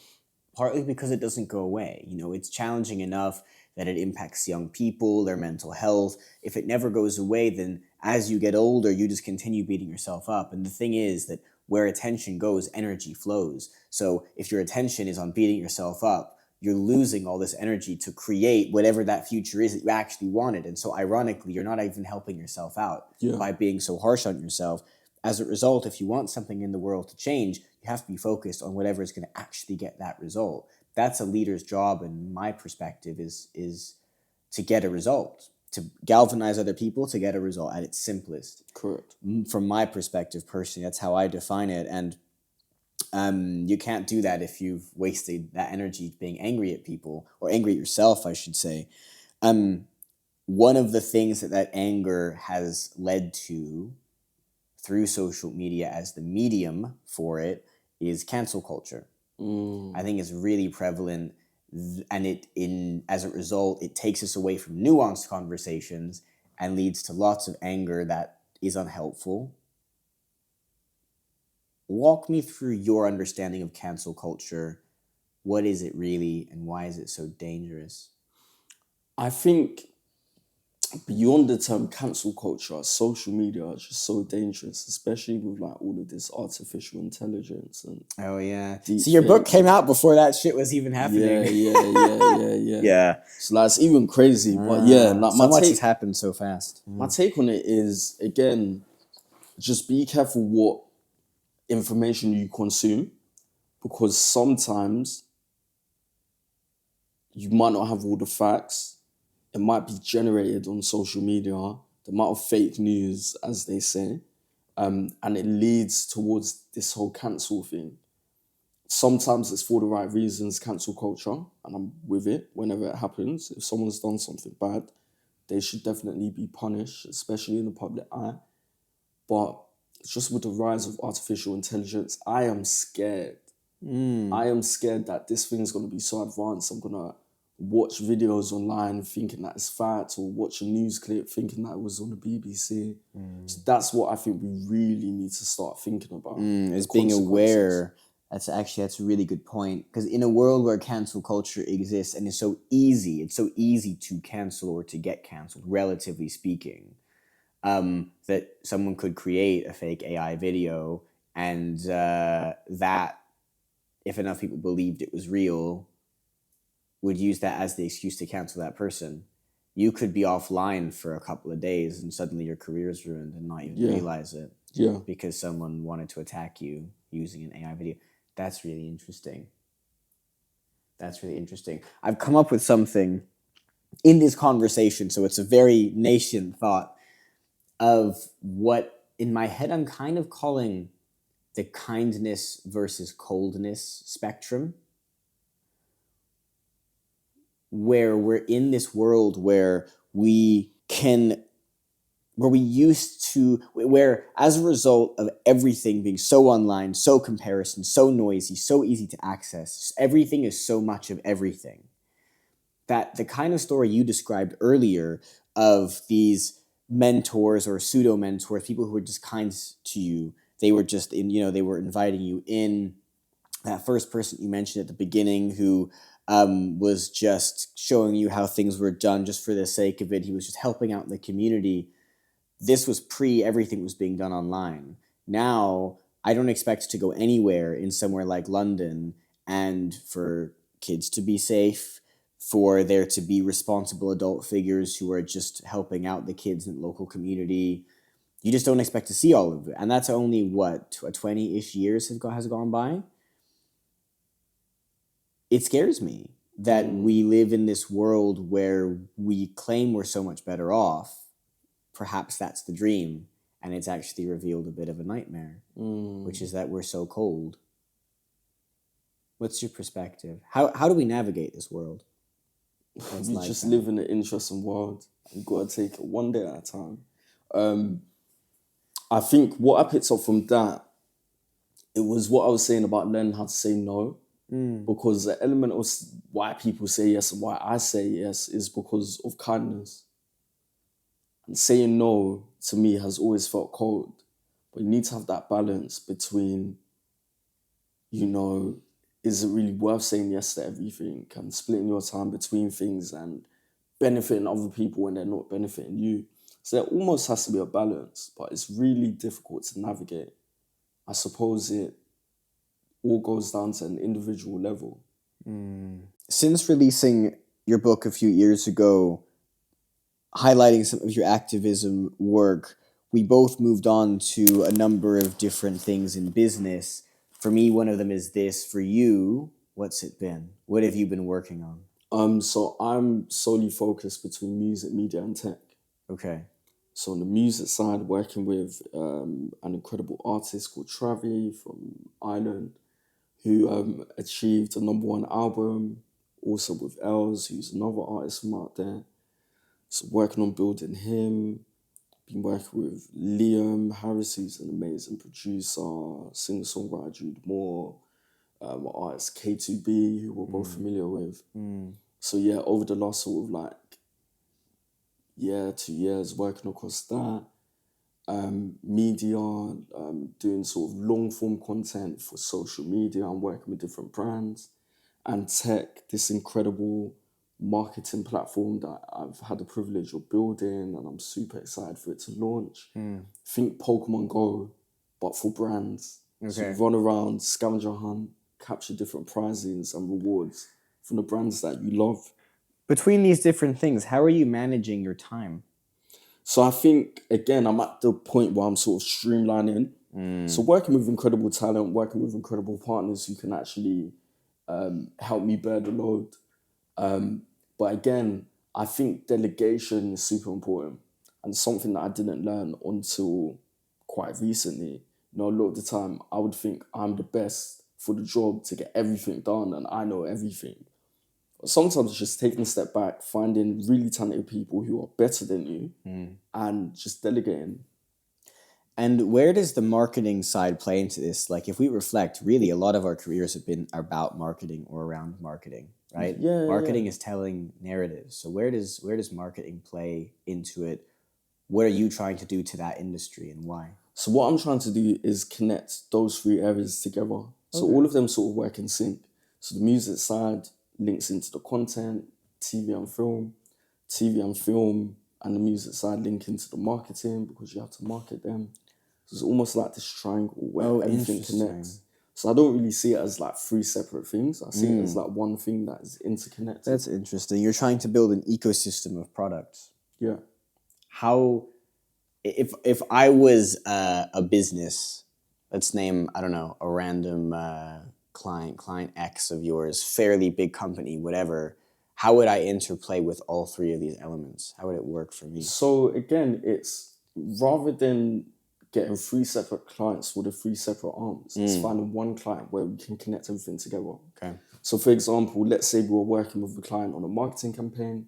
partly because it doesn't go away. You know, it's challenging enough that it impacts young people, their mental health. If it never goes away, then as you get older, you just continue beating yourself up. And the thing is that where attention goes, energy flows. So if your attention is on beating yourself up, you're losing all this energy to create whatever that future is that you actually wanted. And so ironically, you're not even helping yourself out by being so harsh on yourself. As a result, if you want something in the world to change, you have to be focused on whatever is going to actually get that result. That's a leader's job, in my perspective, is to get a result, to galvanize other people to get a result at its simplest.
Correct.
From my perspective, personally, that's how I define it. And you can't do that if you've wasted that energy being angry at people, or angry at yourself, I should say. One of the things that anger has led to through social media as the medium for it is cancel culture. I think it's really prevalent, and as a result, it takes us away from nuanced conversations and leads to lots of anger that is unhelpful. Walk me through your understanding of cancel culture. What is it really, and why is it so dangerous?
I think beyond the term cancel culture, social media is just so dangerous, especially with like all of this artificial intelligence and
oh yeah. So your book came out before that shit was even happening.
Yeah. So like, it's even crazy, but yeah, like
so much has happened so fast.
My take on it is, again, just be careful what information you consume, because sometimes you might not have all the facts. It might be generated on social media, the amount of fake news, as they say, and it leads towards this whole cancel thing. Sometimes it's for the right reasons, cancel culture, and I'm with it whenever it happens. If someone's done something bad, they should definitely be punished, especially in the public eye. But just with the rise of artificial intelligence, I am scared. I am scared that this thing is going to be so advanced, I'm going to watch videos online thinking that it's fact, or watch a news clip thinking that it was on the BBC. So that's what I think we really need to start thinking about.
Is being aware. That's a really good point. Because in a world where cancel culture exists and it's so easy to cancel or to get canceled, relatively speaking, that someone could create a fake AI video, and that, if enough people believed it was real, would use that as the excuse to cancel that person. You could be offline for a couple of days and suddenly your career is ruined and not even realize it.
Yeah.
Because someone wanted to attack you using an AI video. That's really interesting. I've come up with something in this conversation, so it's a very nascent thought, of what in my head I'm kind of calling the kindness versus coldness spectrum, where we're in this world where where as a result of everything being so online, so comparison, so noisy, so easy to access, everything is so much of everything, that the kind of story you described earlier of these mentors or pseudo mentors, people who were just kind to you, they were just they were inviting you in. That first person you mentioned at the beginning who was just showing you how things were done just for the sake of it. He was just helping out the community. This was everything was being done online. Now, I don't expect to go anywhere in somewhere like London and for kids to be safe, for there to be responsible adult figures who are just helping out the kids in the local community. You just don't expect to see all of it. And that's only, 20-ish years has gone by? It scares me that we live in this world where we claim we're so much better off. Perhaps that's the dream, and it's actually revealed a bit of a nightmare, which is that we're so cold. What's your perspective? How do we navigate this world?
We just live in an interesting world. You've got to take it one day at a time. I think what I picked up from that, it was what I was saying about learning how to say no. Because the element of why people say yes and why I say yes is because of kindness. And saying no, to me, has always felt cold. But you need to have that balance between, is it really worth saying yes to everything, and splitting your time between things and benefiting other people when they're not benefiting you. So there almost has to be a balance, but it's really difficult to navigate. I suppose it all goes down to an individual level.
Since releasing your book a few years ago, highlighting some of your activism work, we both moved on to a number of different things in business. For me, one of them is this. For you, what's it been? What have you been working on?
So I'm solely focused between music, media, and tech.
Okay.
So on the music side, working with an incredible artist called Travi from Ireland, who achieved a #1 album, also with Els, who's another artist from out there. So working on building him, been working with Liam Harris, who's an amazing producer, singer-songwriter Jude Moore, artist K2B, who we're both familiar with. So yeah, over the last sort of like 2 years working across that, media, doing sort of long form content for social media and working with different brands, and tech, this incredible marketing platform that I've had the privilege of building, and I'm super excited for it to launch. Think Pokemon Go, but for brands. So
Okay.
run around, scavenger hunt, capture different prizes and rewards from the brands that you love.
Between these different things, how are you managing your time?
So I think, again, I'm at the point where I'm sort of streamlining. So working with incredible talent, working with incredible partners who can actually help me bear the load. But again, I think delegation is super important, and something that I didn't learn until quite recently. A lot of the time I would think I'm the best for the job to get everything done and I know everything. But sometimes it's just taking a step back, finding really talented people who are better than you and just delegating.
And where does the marketing side play into this? Like, if we reflect, really, a lot of our careers have been about marketing or around marketing, right?
Yeah.
Marketing is telling narratives. So where does marketing play into it? What are you trying to do to that industry, and why?
So what I'm trying to do is connect those 3 areas together. So all of them sort of work in sync. So the music side links into the content, TV and film, and the music side link into the marketing because you have to market them. So it's almost like this triangle where everything connects. So I don't really see it as like 3 separate things. I see it as like one thing that is interconnected.
That's interesting. You're trying to build an ecosystem of products.
Yeah.
How, if I was a business, let's name, I don't know, a random client X of yours, fairly big company, whatever, how would I interplay with all 3 of these elements? How would it work for me?
So again, it's rather than getting 3 separate clients with the 3 separate arms, it's finding one client where we can connect everything together.
Okay.
So for example, let's say we're working with a client on a marketing campaign.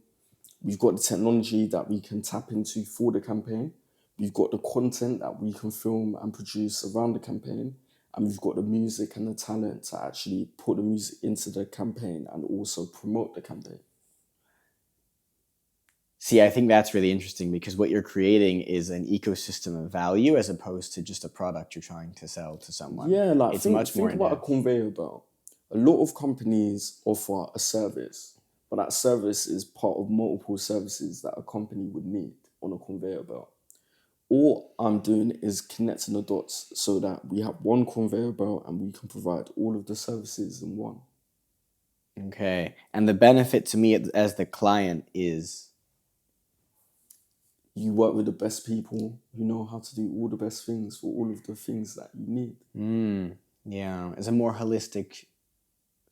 We've got the technology that we can tap into for the campaign. We've got the content that we can film and produce around the campaign. And we've got the music and the talent to actually put the music into the campaign and also promote the campaign.
See, I think that's really interesting because what you're creating is an ecosystem of value as opposed to just a product you're trying to sell to someone.
Yeah, like
it's
think
much more
about a
in-depth.
conveyor belt. A lot of companies offer a service, but that service is part of multiple services that a company would need on a conveyor belt. All I'm doing is connecting the dots so that we have one conveyor belt and we can provide all of the services in one.
Okay. And the benefit to me as the client is?
You work with the best people who know how to do all the best things for all of the things that you need.
Yeah, it's a more holistic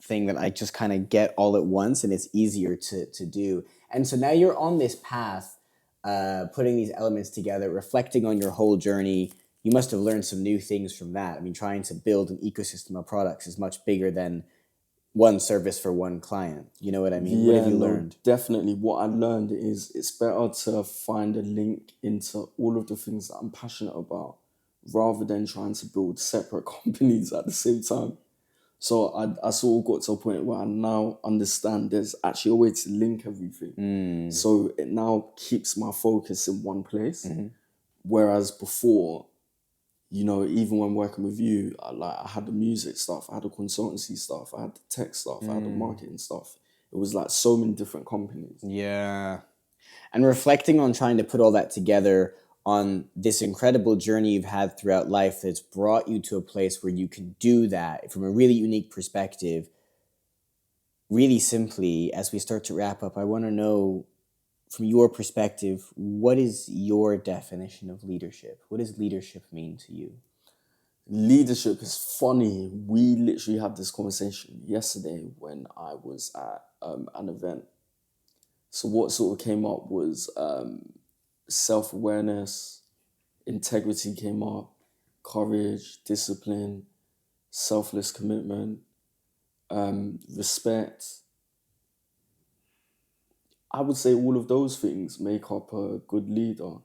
thing that I just kind of get all at once and it's easier to do. And so now you're on this path, putting these elements together, reflecting on your whole journey. You must have learned some new things from that. I mean, trying to build an ecosystem of products is much bigger than one service for one client. You know what I mean? What have you learned?
Definitely. What I learned is it's better to find a link into all of the things that I'm passionate about rather than trying to build separate companies at the same time. So I sort of got to a point where I now understand there's actually a way to link everything. So it now keeps my focus in one place. Whereas before, even when working with you, I had the music stuff, I had the consultancy stuff, I had the tech stuff, I had the marketing stuff. It was like so many different companies.
Yeah. And reflecting on trying to put all that together on this incredible journey you've had throughout life that's brought you to a place where you can do that from a really unique perspective. really simply, as we start to wrap up, I want to know from your perspective, what is your definition of leadership? What does leadership mean to you?
Leadership is funny. We literally had this conversation yesterday when I was at an event. So what sort of came up was self-awareness, integrity came up, courage, discipline, selfless commitment, respect. I would say all of those things make up a good leader.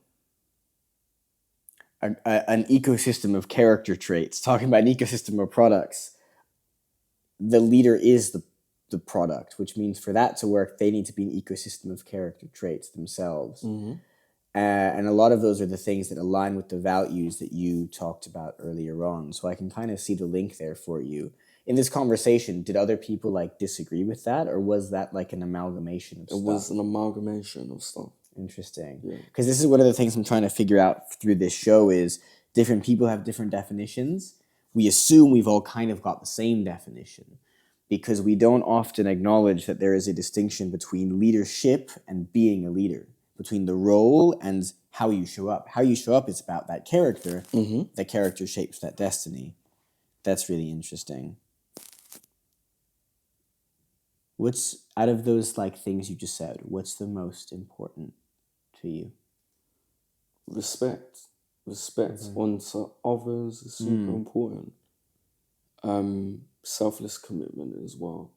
An ecosystem of character traits. Talking about an ecosystem of products, the leader is the product, which means for that to work, they need to be an ecosystem of character traits themselves.
Mm-hmm.
And a lot of those are the things that align with the values that you talked about earlier on. So I can kind of see the link there for you. In this conversation, did other people like disagree with that, or was that like an amalgamation of stuff?
It was an amalgamation of stuff.
Interesting.
Yeah.
Because this is one of the things I'm trying to figure out through this show is different people have different definitions. We assume we've all kind of got the same definition because we don't often acknowledge that there is a distinction between leadership and being a leader, between the role and how you show up. How you show up is about that character.
Mm-hmm.
That character shapes that destiny. That's really interesting. What's, out of those like things you just said, what's the most important to you?
Respect. Respect onto others is super important. Selfless commitment as well.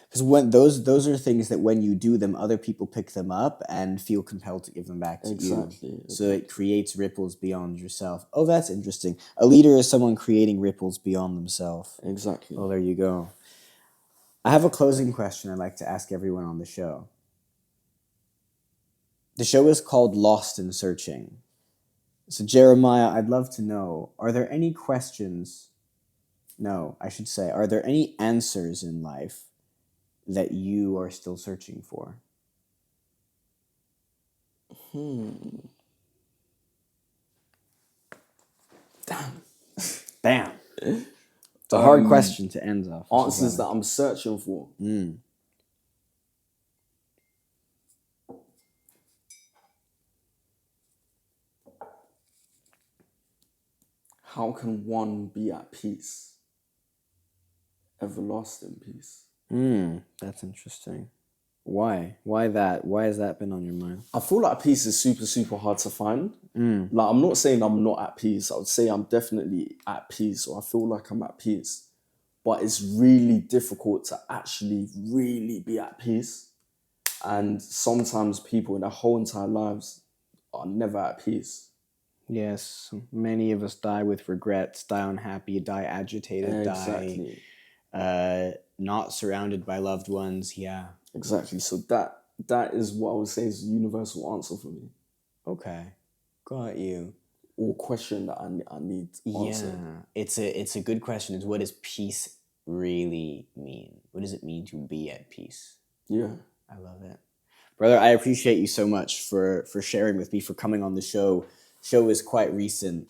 Because when those are things that when you do them, other people pick them up and feel compelled to give them back to you. So it creates ripples beyond yourself. Oh, that's interesting. A leader is someone creating ripples beyond themselves.
Exactly.
Oh, there you go. I have a closing question I'd like to ask everyone on the show. The show is called Lost in Searching. So Jeremiah, I'd love to know, are there any questions? No, I should say, are there any answers in life that you are still searching for? Damn. It's a hard question to end off.
Answers that I'm searching for. How can one be at peace? Everlasting peace.
That's interesting. Why? Why that? Why has that been on your mind?
I feel like peace is super, super hard to find. Like, I'm not saying I'm not at peace. I would say I'm definitely at peace, or I feel like I'm at peace. But it's really difficult to actually really be at peace. And sometimes people in their whole entire lives are never at peace.
Yes, many of us die with regrets, die unhappy, die agitated,
Exactly.
die not surrounded by loved ones. Yeah.
Exactly. So that is what I would say is the universal answer for me.
Okay. Got you.
Or question that I need answered.
Yeah. It's a good question. Is what does peace really mean? What does it mean to be at peace?
Yeah.
I love it. Brother, I appreciate you so much for sharing with me, for coming on the show. Show is quite recent.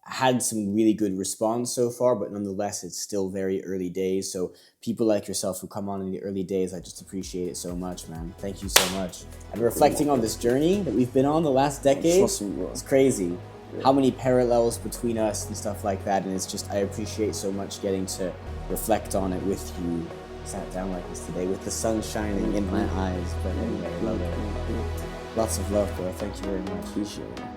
Had some really good response so far, but nonetheless, it's still very early days. So people like yourself who come on in the early days, I just appreciate it so much, man. Thank you so much. And reflecting on this journey that we've been on the last decade, it's crazy. Yeah. How many parallels between us and stuff like that. And it's just, I appreciate so much getting to reflect on it with you. Sat down like this today with the sun shining in my eyes. But anyway, I love it. Lots of love, bro. Thank you very much.
Appreciate it.